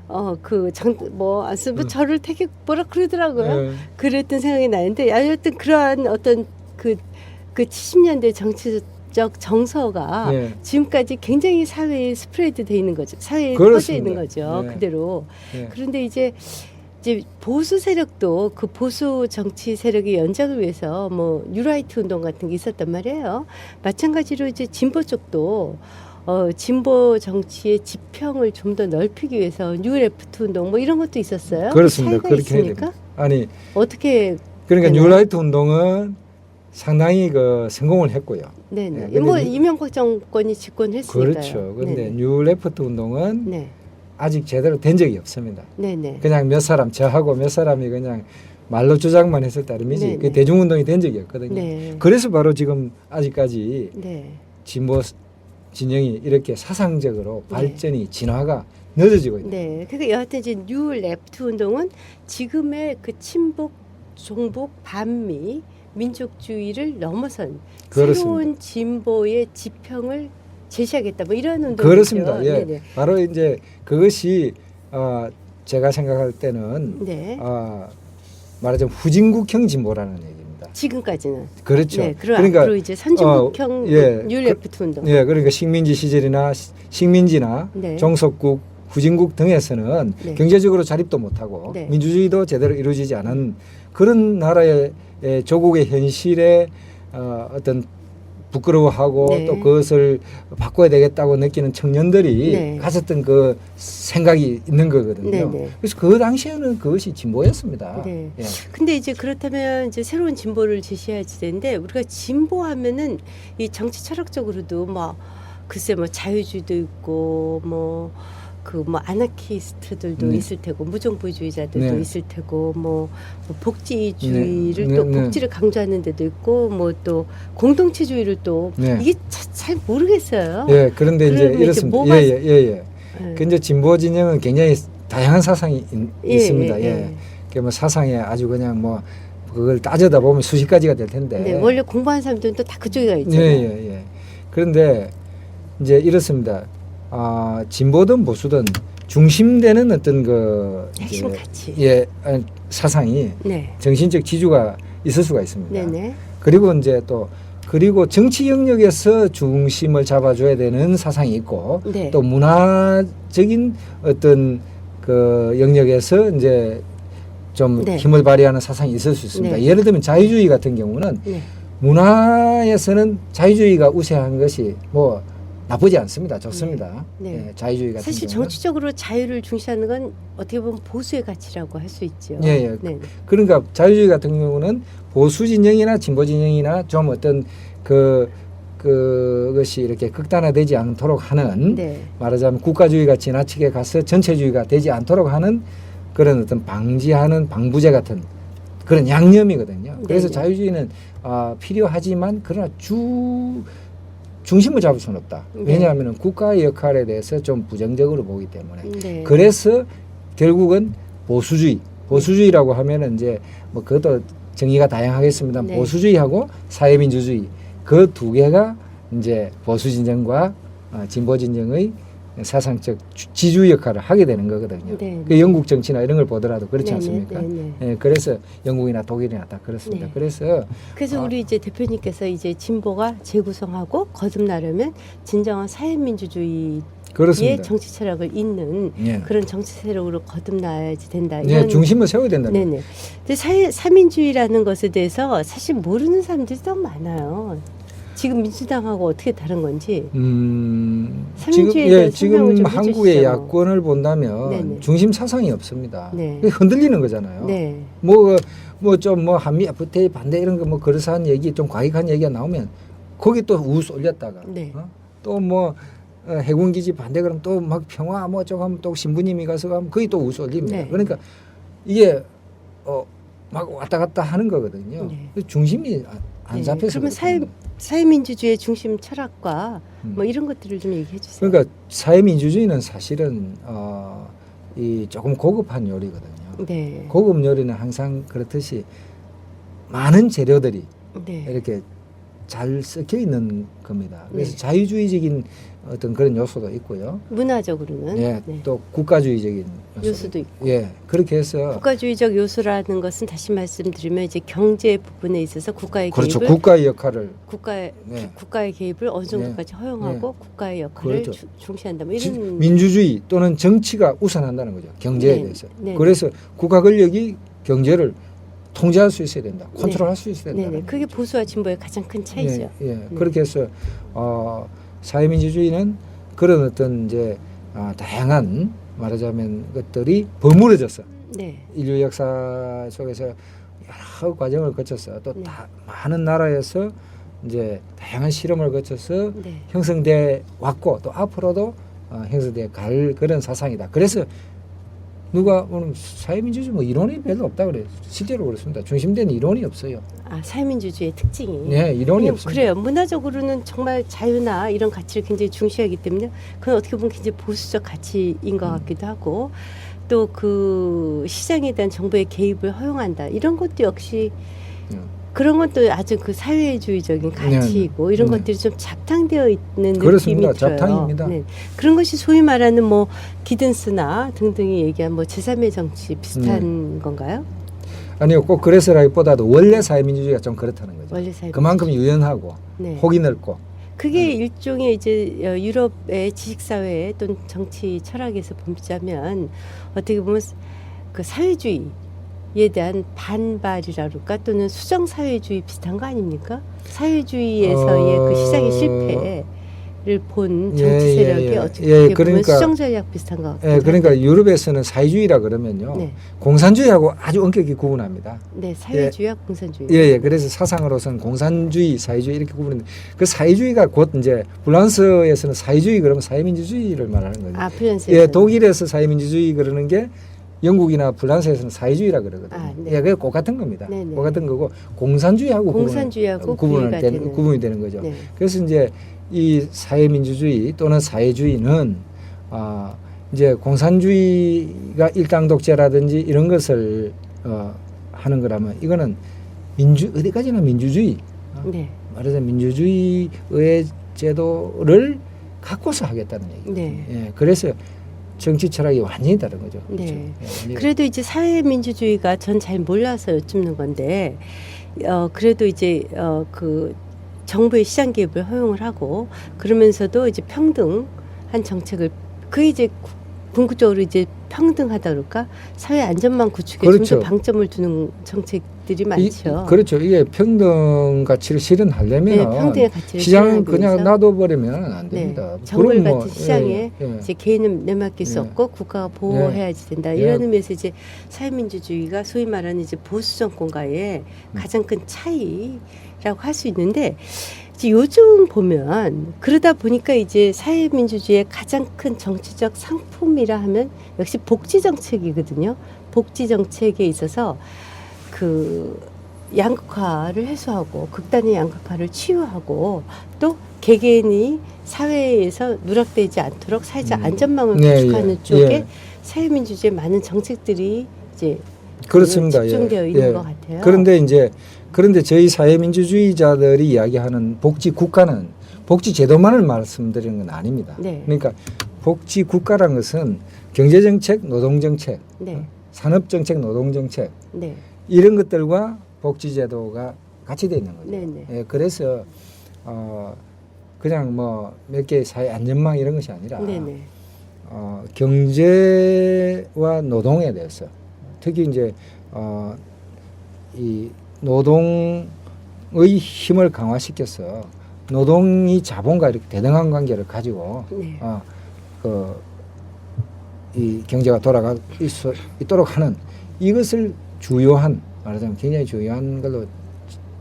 Speaker 2: 안 쓰면 저를 되게 뭐라 그러더라고요.
Speaker 1: 예.
Speaker 2: 그랬던 생각이 나는데 여하튼 그러한 어떤 그 70년대 정치적 정서가
Speaker 1: 예.
Speaker 2: 지금까지 굉장히 사회에 스프레드 돼 있는 거죠. 사회에
Speaker 1: 그렇습니다.
Speaker 2: 퍼져 있는 거죠.
Speaker 1: 예.
Speaker 2: 그대로.
Speaker 1: 예.
Speaker 2: 그런데 이제 보수 세력도 그 보수 정치 세력의 연장을 위해서 뭐 뉴라이트 운동 같은 게 있었단 말이에요. 마찬가지로 이제 진보 쪽도 진보 정치의 지평을 좀 더 넓히기 위해서 뉴레프트 운동 뭐 이런 것도 있었어요.
Speaker 1: 그렇습니다.
Speaker 2: 차이가
Speaker 1: 그렇게 해야
Speaker 2: 있습니까?
Speaker 1: 됩니다. 아니
Speaker 2: 어떻게
Speaker 1: 그러니까
Speaker 2: 되나요?
Speaker 1: 뉴라이트 운동은 상당히 그 성공을 했고요.
Speaker 2: 네네.
Speaker 1: 네,
Speaker 2: 뭐
Speaker 1: 근데
Speaker 2: 이명박 정권이 집권했으니까요.
Speaker 1: 그렇죠. 그런데
Speaker 2: 네네.
Speaker 1: 뉴레프트 운동은
Speaker 2: 네.
Speaker 1: 아직 제대로 된 적이 없습니다.
Speaker 2: 네네.
Speaker 1: 그냥 몇 사람 저하고 몇 사람이 그냥 말로 주장만 했을 따름이지
Speaker 2: 네네.
Speaker 1: 그 대중운동이 된 적이 없거든요.
Speaker 2: 네.
Speaker 1: 그래서 바로 지금 아직까지
Speaker 2: 네.
Speaker 1: 진보 진영이 이렇게 사상적으로
Speaker 2: 네.
Speaker 1: 발전이 진화가 늦어지고 있는
Speaker 2: 네. 그러니까 여하튼 이제 뉴레프트 운동은 지금의 그 친북, 종북, 반미 민족주의를 넘어선
Speaker 1: 그렇습니다.
Speaker 2: 새로운 진보의 지평을 제시하겠다. 뭐 이런 운동이죠.
Speaker 1: 그렇습니다. 예.
Speaker 2: 네네.
Speaker 1: 바로 이제 그것이 제가 생각할 때는
Speaker 2: 네.
Speaker 1: 말하자면 후진국형 진보라는 얘기입니다.
Speaker 2: 지금까지는.
Speaker 1: 그렇죠.
Speaker 2: 네.
Speaker 1: 그러니까
Speaker 2: 앞으로 이제 선진국형
Speaker 1: 예.
Speaker 2: 뉴레프트 운동.
Speaker 1: 예, 그러니까 식민지 시절이나 식민지나
Speaker 2: 네.
Speaker 1: 종속국, 후진국 등에서는
Speaker 2: 네.
Speaker 1: 경제적으로 자립도 못하고
Speaker 2: 네.
Speaker 1: 민주주의도 제대로 이루어지지 않은 그런 나라의 조국의 현실에 어떤 부끄러워하고
Speaker 2: 네.
Speaker 1: 또 그것을 바꿔야 되겠다고 느끼는 청년들이
Speaker 2: 네.
Speaker 1: 가졌던 그 생각이 있는 거거든요.
Speaker 2: 네, 네.
Speaker 1: 그래서 그 당시에는 그것이 진보였습니다.
Speaker 2: 네.
Speaker 1: 예.
Speaker 2: 근데 이제 그렇다면 이제 새로운 진보를 제시해야지 되는데 우리가 진보하면은 이 정치 철학적으로도 뭐 글쎄 뭐 자유주의도 있고 뭐 아나키스트들도
Speaker 1: 네.
Speaker 2: 있을 테고 무정부주의자들도
Speaker 1: 네.
Speaker 2: 있을 테고 뭐 복지주의를
Speaker 1: 네.
Speaker 2: 또
Speaker 1: 네.
Speaker 2: 복지를 강조하는 데도 있고 뭐 또 공동체주의를 또
Speaker 1: 네.
Speaker 2: 이게 잘 모르겠어요.
Speaker 1: 예, 그런데 이제
Speaker 2: 그러면 이제
Speaker 1: 이렇습니다.
Speaker 2: 뭐가-
Speaker 1: 예.
Speaker 2: 네.
Speaker 1: 근데 진보 진영은 굉장히 다양한 사상이
Speaker 2: 예,
Speaker 1: 있습니다.
Speaker 2: 예,
Speaker 1: 예.
Speaker 2: 예.
Speaker 1: 그뭐 사상에 아주 그냥 뭐 그걸 따져다 보면 수십 가지가 될 텐데.
Speaker 2: 네, 원래 공부하는 사람들은 또 다 그쪽에 가
Speaker 1: 예,
Speaker 2: 있잖아요.
Speaker 1: 예. 그런데 이제 이렇습니다. 진보든 보수든 중심되는 어떤 그
Speaker 2: 핵심
Speaker 1: 이제
Speaker 2: 가치.
Speaker 1: 사상이
Speaker 2: 네.
Speaker 1: 정신적 지주가 있을 수가 있습니다.
Speaker 2: 네네.
Speaker 1: 그리고 이제 그리고 정치 영역에서 중심을 잡아줘야 되는 사상이 있고
Speaker 2: 네.
Speaker 1: 또 문화적인 어떤 그 영역에서 이제 좀
Speaker 2: 네.
Speaker 1: 힘을 발휘하는 사상이 있을 수 있습니다.
Speaker 2: 네.
Speaker 1: 예를 들면 자유주의 같은 경우는
Speaker 2: 네.
Speaker 1: 문화에서는 자유주의가 우세한 것이 뭐 나쁘지 않습니다. 좋습니다.
Speaker 2: 네. 네.
Speaker 1: 예, 자유주의 같은
Speaker 2: 사실
Speaker 1: 경우는.
Speaker 2: 정치적으로 자유를 중시하는 건 어떻게 보면 보수의 가치라고 할 수 있죠.
Speaker 1: 예.
Speaker 2: 네.
Speaker 1: 그러니까 자유주의 같은 경우는 보수 진영이나 진보 진영이나 좀 어떤 그것이 이렇게 극단화되지 않도록 하는
Speaker 2: 네.
Speaker 1: 말하자면 국가주의가 지나치게 가서 전체주의가 되지 않도록 하는 그런 어떤 방지하는 방부제 같은 그런 양념이거든요. 그래서
Speaker 2: 네네.
Speaker 1: 자유주의는 필요하지만 그러나 중심을 잡을 수는 없다.
Speaker 2: 네.
Speaker 1: 왜냐하면 국가의 역할에 대해서 좀 부정적으로 보기 때문에.
Speaker 2: 네.
Speaker 1: 그래서 결국은 보수주의라고 하면은 이제 뭐 그것도 정의가 다양하겠습니다.
Speaker 2: 네.
Speaker 1: 보수주의하고 사회민주주의 그 두 개가 이제 보수진정과 진보진정의 사상적 지주 역할을 하게 되는 거거든요.
Speaker 2: 네.
Speaker 1: 그 영국 정치나 이런 걸 보더라도 그렇지
Speaker 2: 네,
Speaker 1: 않습니까?
Speaker 2: 네, 네, 네.
Speaker 1: 예, 그래서 영국이나 독일이나 다 그렇습니다.
Speaker 2: 네.
Speaker 1: 그래서
Speaker 2: 그래서 우리 이제 대표님께서 이제 진보가 재구성하고 거듭나려면 진정한 사회민주주의의
Speaker 1: 그렇습니다.
Speaker 2: 정치 철학을 잇는
Speaker 1: 예.
Speaker 2: 그런 정치 세력으로 거듭나야지 된다.
Speaker 1: 예, 중심을 세워야 된다.
Speaker 2: 네네. 근데 사민주의라는 것에 대해서 사실 모르는 사람들이 너무 많아요. 지금 민주당하고 어떻게 다른 건지.
Speaker 1: 지금
Speaker 2: 사민주의에
Speaker 1: 예,
Speaker 2: 대한 설명을
Speaker 1: 지금
Speaker 2: 좀
Speaker 1: 한국의
Speaker 2: 해주시죠.
Speaker 1: 야권을 본다면
Speaker 2: 네네.
Speaker 1: 중심 사상이 없습니다.
Speaker 2: 네.
Speaker 1: 흔들리는 거잖아요.
Speaker 2: 네.
Speaker 1: 뭐 한미 FTA 반대 이런 거 뭐 그럴싸한 얘기 좀 과격한 얘기가 나오면 거기 또 우스 올렸다가
Speaker 2: 네.
Speaker 1: 또 뭐 해군 기지 반대 그러면 또 막 평화 뭐 어쩌고 하면 또 신부님이 가서 가면 거기 또 우스 올립니다.
Speaker 2: 네.
Speaker 1: 그러니까 이게 막 왔다 갔다 하는 거거든요.
Speaker 2: 네.
Speaker 1: 중심이 안
Speaker 2: 네.
Speaker 1: 잡혀서
Speaker 2: 그러면
Speaker 1: 그렇거든요.
Speaker 2: 사회민주주의의 중심 철학과 뭐 이런 것들을 좀 얘기해 주세요.
Speaker 1: 그러니까 사회민주주의는 사실은 이 조금 고급한 요리거든요.
Speaker 2: 네.
Speaker 1: 고급 요리는 항상 그렇듯이 많은 재료들이
Speaker 2: 네.
Speaker 1: 이렇게 잘 섞여 있는 겁니다. 그래서
Speaker 2: 네.
Speaker 1: 자유주의적인 어떤 그런 요소도 있고요.
Speaker 2: 문화적으로는
Speaker 1: 예,
Speaker 2: 네.
Speaker 1: 또 국가주의적인
Speaker 2: 요소도 있고.
Speaker 1: 예, 그렇게 해서
Speaker 2: 국가주의적 요소라는 것은 다시 말씀드리면 이제 경제 부분에 있어서 국가의
Speaker 1: 그렇죠.
Speaker 2: 개입을
Speaker 1: 국가의 역할을
Speaker 2: 네. 국가의 개입을 어느 정도까지 허용하고 국가의 역할을
Speaker 1: 그렇죠.
Speaker 2: 중시한다. 뭐 이런
Speaker 1: 민주주의 또는 정치가 우선한다는 거죠. 경제에
Speaker 2: 네.
Speaker 1: 대해서.
Speaker 2: 네.
Speaker 1: 그래서 국가 권력이 경제를 통제할 수 있어야 된다. 컨트롤할 수 있어야 된다.
Speaker 2: 네네. 그게 보수와 진보의 가장 큰 차이죠.
Speaker 1: 예. 그렇게 해서 사회민주주의는 그런 어떤 이제 다양한 말하자면 것들이 버무려져서
Speaker 2: 네.
Speaker 1: 인류 역사 속에서 여러 과정을 거쳐서 또
Speaker 2: 네.
Speaker 1: 다 많은 나라에서 이제 다양한 실험을 거쳐서
Speaker 2: 네.
Speaker 1: 형성돼 왔고 또 앞으로도 형성돼 갈 그런 사상이다. 그래서 누가 오늘 사회민주주의 뭐 이론이 별로 없다 그래요. 실제로 그렇습니다. 중심된 이론이 없어요.
Speaker 2: 아, 사회민주주의의 특징이.
Speaker 1: 네, 이론이
Speaker 2: 그냥
Speaker 1: 없습니다.
Speaker 2: 그래요. 문화적으로는 정말 자유나 이런 가치를 굉장히 중시하기 때문에 그건 어떻게 보면 굉장히 보수적 가치인 것 같기도 하고 또 그 시장에 대한 정부의 개입을 허용한다. 이런 것도 역시 그런 것도 아주 그 사회주의적인 가치이고 이런
Speaker 1: 네.
Speaker 2: 것들이 좀 잡탕되어 있는
Speaker 1: 그렇습니다.
Speaker 2: 느낌이 들어요.
Speaker 1: 잡탕입니다.
Speaker 2: 네. 그런 것이 소위 말하는 뭐 기든스나 등등이 얘기한 뭐 제3의 정치 비슷한 건가요?
Speaker 1: 아니요, 꼭 그래서라기보다도 원래 사회민주주의가 좀 그렇다는 거죠.
Speaker 2: 원래 사회
Speaker 1: 그만큼 유연하고
Speaker 2: 네.
Speaker 1: 폭이 넓고.
Speaker 2: 그게 일종의 이제 유럽의 지식사회 또는 정치 철학에서 보자면 어떻게 보면 그 사회주의에 대한 반발이라 그럴까 또는 수정 사회주의 비슷한 거 아닙니까? 사회주의에서의 그 시장의 실패를 본 정치 세력이 어떻게 보면 수정 전략 비슷한 것 같아요.
Speaker 1: 예, 그러니까 유럽에서는 사회주의라 그러면요.
Speaker 2: 네.
Speaker 1: 공산주의하고 아주 엄격히 구분합니다.
Speaker 2: 네, 사회주의와 공산주의.
Speaker 1: 예. 그래서 사상으로서는 공산주의, 사회주의 이렇게 구분했는데 그 사회주의가 곧 이제 프랑스에서는 사회주의 그러면 사회민주주의를 말하는 거죠.
Speaker 2: 아, 프랑스에서.
Speaker 1: 예, 독일에서 사회민주주의 그러는 게 영국이나 프랑스에서는 사회주의라 그러거든요.
Speaker 2: 아, 네.
Speaker 1: 예, 그게 똑같은 겁니다.
Speaker 2: 네네.
Speaker 1: 똑같은 거고 공산주의하고
Speaker 2: 공산주의하고
Speaker 1: 구분이 되는 거죠.
Speaker 2: 네.
Speaker 1: 그래서 이제 이 사회민주주의 또는 사회주의는 이제 공산주의가 일당 독재라든지 이런 것을 하는 거라면 이거는 어디까지나 민주주의
Speaker 2: 네.
Speaker 1: 말하자면 민주주의의 제도를 갖고서 하겠다는 얘기죠.
Speaker 2: 네.
Speaker 1: 예, 그래서 정치 철학이 완전히 다른 거죠.
Speaker 2: 네.
Speaker 1: 그렇죠? 예, 완전히
Speaker 2: 그래도 이제 사회민주주의가 전 잘 몰라서 여쭙는 건데 그래도 이제 그 정부의 시장 개입을 허용을 하고 그러면서도 이제 평등한 정책을 그 이제 궁극적으로 이제 평등하다 그럴까 사회 안전망 구축에
Speaker 1: 그렇죠.
Speaker 2: 좀 더 방점을 두는 정책들이 많죠.
Speaker 1: 그렇죠. 이게 평등 가치를 실현하려면
Speaker 2: 네, 평등의 가치를
Speaker 1: 시장은
Speaker 2: 실현하기
Speaker 1: 그냥
Speaker 2: 위해서.
Speaker 1: 놔둬버리면 안 됩니다.
Speaker 2: 네, 정글
Speaker 1: 그럼 뭐,
Speaker 2: 같은 시장에
Speaker 1: 예.
Speaker 2: 이제 개인은 내맡길 수
Speaker 1: 예.
Speaker 2: 없고 국가가 보호해야지 된다.
Speaker 1: 예.
Speaker 2: 이런 의미에서 이제 사회민주주의가 소위 말하는 이제 보수 정권과의 가장 큰 차이라고 할 수 있는데 이제 요즘 보면 그러다 보니까 이제 사회민주주의의 가장 큰 정치적 상품이라 하면 역시 복지 정책이거든요. 복지 정책에 있어서 그 양극화를 해소하고 극단의 양극화를 치유하고 또 개개인이 사회에서 누락되지 않도록 사회적 안전망을
Speaker 1: 네,
Speaker 2: 구축하는
Speaker 1: 예,
Speaker 2: 쪽에
Speaker 1: 예.
Speaker 2: 사회민주주의 많은 정책들이 이제
Speaker 1: 그렇습니다.
Speaker 2: 집중되어
Speaker 1: 예,
Speaker 2: 있는
Speaker 1: 예.
Speaker 2: 것 같아요.
Speaker 1: 그런데 저희 사회민주주의자들이 이야기하는 복지 국가는 복지 제도만을 말씀드리는 건 아닙니다.
Speaker 2: 네.
Speaker 1: 그러니까 복지 국가란 것은 경제 정책, 노동 정책,
Speaker 2: 네,
Speaker 1: 산업 정책, 노동 정책
Speaker 2: 네,
Speaker 1: 이런 것들과 복지 제도가 같이 되어 있는 거죠.
Speaker 2: 네, 네,
Speaker 1: 예, 그래서 그냥 뭐 몇 개의 사회 안전망 이런 것이 아니라
Speaker 2: 네, 네,
Speaker 1: 경제와 노동에 대해서 특히 이제 이 노동의 힘을 강화시켜서 노동이 자본과 이렇게 대등한 관계를 가지고
Speaker 2: 네.
Speaker 1: 이 경제가 돌아가 있도록 하는 이것을 주요한 말하자면 굉장히 중요한 걸로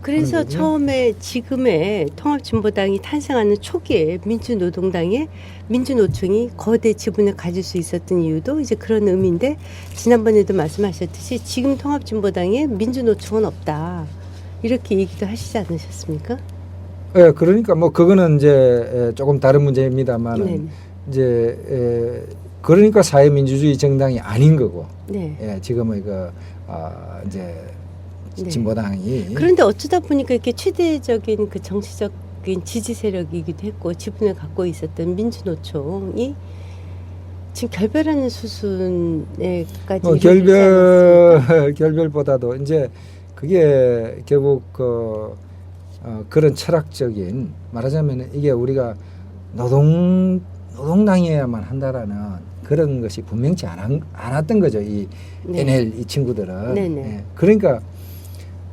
Speaker 2: 그래서
Speaker 1: 하는 거군요.
Speaker 2: 처음에 지금의 통합진보당이 탄생하는 초기에 민주노동당의 민주노총이 거대 지분을 가질 수 있었던 이유도 이제 그런 의미인데 지난번에도 말씀하셨듯이 지금 통합진보당에 민주노총은 없다 이렇게 얘기도 하시지 않으셨습니까?
Speaker 1: 예, 그러니까 뭐 그거는 이제 조금 다른 문제입니다만
Speaker 2: 네,
Speaker 1: 이제 그러니까 사회민주주의 정당이 아닌 거고
Speaker 2: 네.
Speaker 1: 예, 지금의 이제
Speaker 2: 네.
Speaker 1: 진보당이
Speaker 2: 그런데 어쩌다 보니까 이렇게 최대적인 그 정치적인 지지 세력이기도 했고 지분을 갖고 있었던 민주노총이 지금 결별하는 수순에까지
Speaker 1: 뭐
Speaker 2: 이르지 않았습니까?
Speaker 1: 결별보다도 이제 그게 결국 그런 철학적인 말하자면 이게 우리가 노동당이어야만 한다라는 그런 것이 분명치 않았던 거죠. 이
Speaker 2: 네.
Speaker 1: NL 이 친구들은.
Speaker 2: 네네.
Speaker 1: 예. 그러니까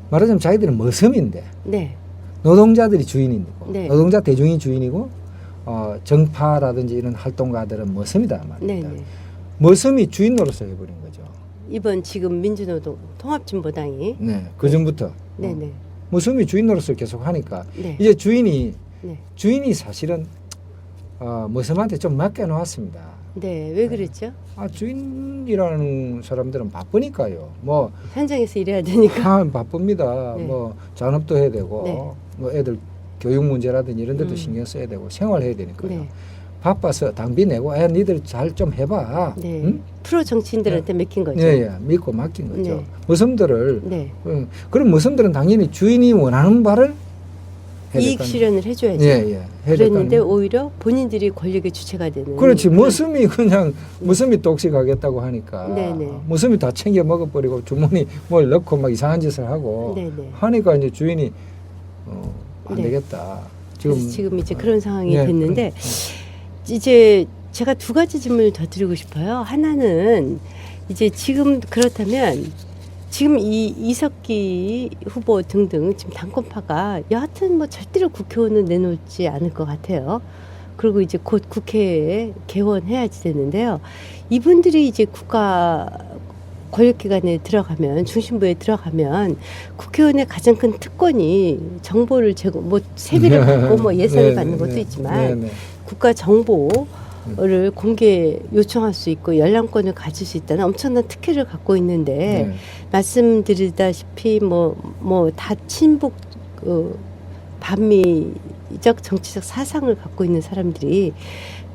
Speaker 1: 말하자면 자기들은 머슴인데
Speaker 2: 네,
Speaker 1: 노동자들이 주인이고
Speaker 2: 네.
Speaker 1: 노동자 대중이 주인이고 정파라든지 이런 활동가들은 머슴이다 말입니다.
Speaker 2: 네네.
Speaker 1: 머슴이 주인 노릇을 해버린 거죠.
Speaker 2: 이번 지금 민주노동 통합진보당이
Speaker 1: 네, 그 전부터
Speaker 2: 네네.
Speaker 1: 머슴이 주인 노릇을 계속 하니까
Speaker 2: 네.
Speaker 1: 이제 주인이
Speaker 2: 네.
Speaker 1: 사실은 머슴한테 좀 맡겨놓았습니다.
Speaker 2: 네, 왜 그랬죠?
Speaker 1: 주인이라는 사람들은 바쁘니까요. 뭐
Speaker 2: 현장에서 일해야 되니까.
Speaker 1: 바쁩니다.
Speaker 2: 네.
Speaker 1: 뭐 잔업도 해야 되고
Speaker 2: 네.
Speaker 1: 뭐 애들 교육 문제라든지 이런 데도
Speaker 2: 음.
Speaker 1: 신경 써야 되고 생활해야 되니까요.
Speaker 2: 네.
Speaker 1: 바빠서 당비 내고 니들 잘 좀 해봐.
Speaker 2: 네.
Speaker 1: 응?
Speaker 2: 프로 정치인들한테 맡긴 거죠.
Speaker 1: 예, 예. 믿고 맡긴 거죠.
Speaker 2: 네.
Speaker 1: 머슴들을
Speaker 2: 네.
Speaker 1: 그럼 머슴들은 당연히 주인이 원하는 바를 해야
Speaker 2: 이익
Speaker 1: 될거 아니에요.
Speaker 2: 실현을 해줘야죠.
Speaker 1: 예, 예. 해야 될거
Speaker 2: 그랬는데
Speaker 1: 아니에요.
Speaker 2: 오히려 본인들이 권력의 주체가 되는.
Speaker 1: 그렇지.
Speaker 2: 그런-
Speaker 1: 머슴이 그냥 머슴이 독식하겠다고 하니까
Speaker 2: 네네.
Speaker 1: 머슴이 다 챙겨 먹어버리고 주머니 뭘 넣고 막 이상한 짓을 하고
Speaker 2: 네네.
Speaker 1: 하니까 이제 주인이 안
Speaker 2: 네.
Speaker 1: 되겠다.
Speaker 2: 그래서 지금 이제 그런 상황이
Speaker 1: 네,
Speaker 2: 됐는데 이제 제가 두 가지 질문을 더 드리고 싶어요. 하나는 이제 지금 그렇다면 지금 이 이석기 후보 등등 지금 당권파가 여하튼 뭐 절대로 국회의원은 내놓지 않을 것 같아요. 그리고 이제 곧 국회에 개원해야지 되는데요. 이분들이 이제 국가 권력기관에 들어가면 중심부에 들어가면 국회의원의 가장 큰 특권이 정보를 뭐 세비를 받고 뭐 예산을 받는 것도 있지만 국가 정보를 공개 요청할 수 있고 열람권을 가질 수 있다는 엄청난 특혜를 갖고 있는데 말씀드리다시피 뭐 다 친북 반미적 정치적 사상을 갖고 있는 사람들이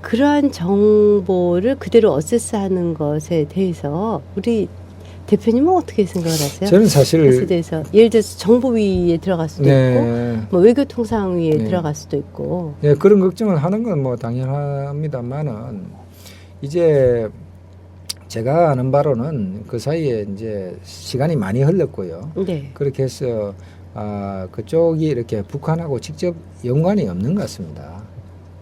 Speaker 2: 그러한 정보를 그대로 어세스하는 것에 대해서 우리 대표님은 어떻게 생각을 하세요?
Speaker 1: 저는
Speaker 2: 그것에
Speaker 1: 사실
Speaker 2: 대해서 예를 들어서 정보위에 들어갈 수도 있고 뭐 외교통상위에
Speaker 1: 네.
Speaker 2: 들어갈 수도 있고
Speaker 1: 예, 그런 걱정을 하는 건 뭐 당연합니다만은 이제 제가 아는 바로는 그 사이에 이제 시간이 많이 흘렀고요.
Speaker 2: 네.
Speaker 1: 그렇게 해서 그쪽이 이렇게 북한하고 직접 연관이 없는 것 같습니다.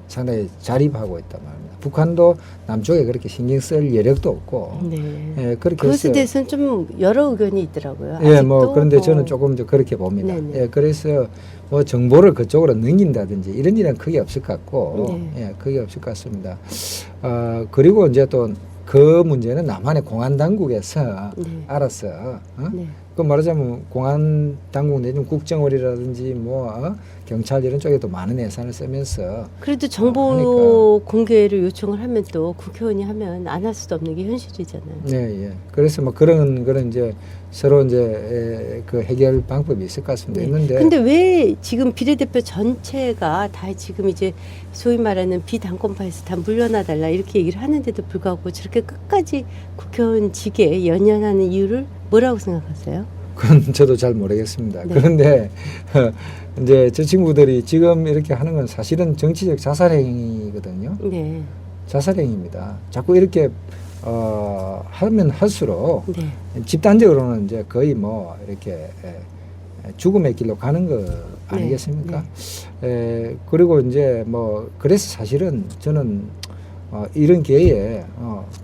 Speaker 1: 상당히 자립하고 있단 말입니다. 북한도 남쪽에 그렇게 신경 쓸 여력도 없고,
Speaker 2: 네.
Speaker 1: 예, 그렇게
Speaker 2: 그것에
Speaker 1: 해서
Speaker 2: 대해서는 좀 여러 의견이 있더라고요.
Speaker 1: 예, 뭐
Speaker 2: 아직도
Speaker 1: 그런데 저는 조금 더 그렇게 봅니다.
Speaker 2: 네네.
Speaker 1: 예, 그래서 뭐 정보를 그쪽으로 넘긴다든지 이런 일은 크게 없을 것 같고,
Speaker 2: 네.
Speaker 1: 예, 크게 없을 것 같습니다. 그리고 이제 또 그 문제는 남한의 공안 당국에서
Speaker 2: 네.
Speaker 1: 알아서,
Speaker 2: 네.
Speaker 1: 그 말하자면 공안 당국 내지는 국정원이라든지 뭐 경찰 이런 쪽에도 많은 예산을 쓰면서
Speaker 2: 그래도 정보 공개를 요청을 하면 또 국회의원이 하면 안 할 수도 없는 게 현실이잖아요.
Speaker 1: 네, 예. 그래서 뭐 그런 이제 서로 이제 그 해결 방법이 있을 것 같습니다.
Speaker 2: 네.
Speaker 1: 있는데
Speaker 2: 근데 왜 지금 비례대표 전체가 다 지금 이제 소위 말하는 비당권파에서 다 물러나 달라 이렇게 얘기를 하는데도 불구하고 저렇게 끝까지 국회의원직에 연연하는 이유를 뭐라고 생각하세요?
Speaker 1: 그건 저도 잘 모르겠습니다.
Speaker 2: 네.
Speaker 1: 그런데 이제 저 친구들이 지금 이렇게 하는 건 사실은 정치적 자살행위거든요.
Speaker 2: 네,
Speaker 1: 자살행위입니다. 자꾸 이렇게 하면 할수록
Speaker 2: 네,
Speaker 1: 집단적으로는 이제 거의 뭐 이렇게 죽음의 길로 가는 거 아니겠습니까? 그리고 이제 뭐 그래서 사실은 저는 이런 기회에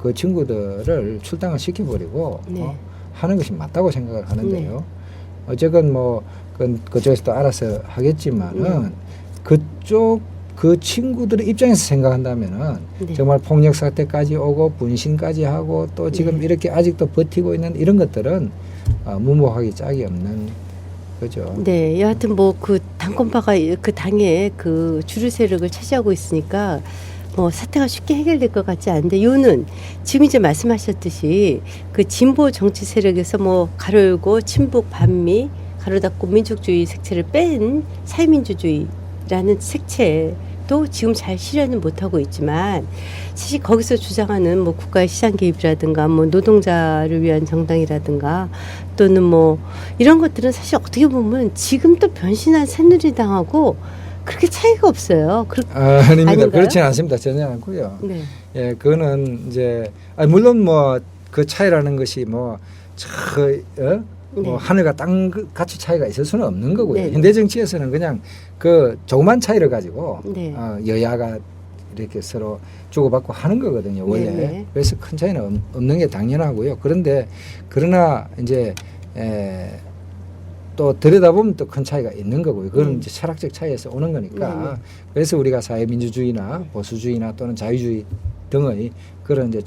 Speaker 1: 그 친구들을 출당을 시켜버리고
Speaker 2: 네.
Speaker 1: 하는 것이 맞다고 생각을 하는데요. 어쨌건 뭐 그쪽에서도 알아서 하겠지만은 그쪽 그 친구들의 입장에서 생각한다면은
Speaker 2: 네.
Speaker 1: 정말 폭력 사태까지 오고 분신까지 하고 또 지금
Speaker 2: 네.
Speaker 1: 이렇게 아직도 버티고 있는 이런 것들은 무모하기 짝이 없는 거죠.
Speaker 2: 네, 여하튼 뭐 그 당권파가 그 당에 그 주류 세력을 차지하고 있으니까 뭐 사태가 쉽게 해결될 것 같지 않은데 요는 지금 이제 말씀하셨듯이 그 진보 정치 세력에서 뭐 가로 열고 친북 반미 가로 닫고 민족주의 색채를 뺀 사회민주주의라는 색채도 지금 잘 실현은 못하고 있지만 사실 거기서 주장하는 뭐 국가의 시장 개입이라든가 뭐 노동자를 위한 정당이라든가 또는 뭐 이런 것들은 사실 어떻게 보면 지금 또 변신한 새누리당하고 그렇게 차이가 없어요.
Speaker 1: 아닙니다.
Speaker 2: 아닌가요?
Speaker 1: 그렇지는 않습니다. 전혀 않고요.
Speaker 2: 네.
Speaker 1: 예, 그거는 이제 물론 뭐 그 차이라는 것이 뭐
Speaker 2: 네.
Speaker 1: 하늘과 땅 같이 차이가 있을 수는 없는 거고요.
Speaker 2: 네.
Speaker 1: 현대 정치에서는 그냥 그 조그만 차이를 가지고
Speaker 2: 네.
Speaker 1: 여야가 이렇게 서로 주고받고 하는 거거든요. 원래.
Speaker 2: 네.
Speaker 1: 그래서 큰 차이는 없는 게 당연하고요. 그러나 이제 또 들여다보면 또 큰 차이가 있는 거고요. 그건 이제 철학적 차이에서 오는 거니까. 그래서 우리가 사회민주주의나 보수주의나 또는 자유주의 등의 그런 이제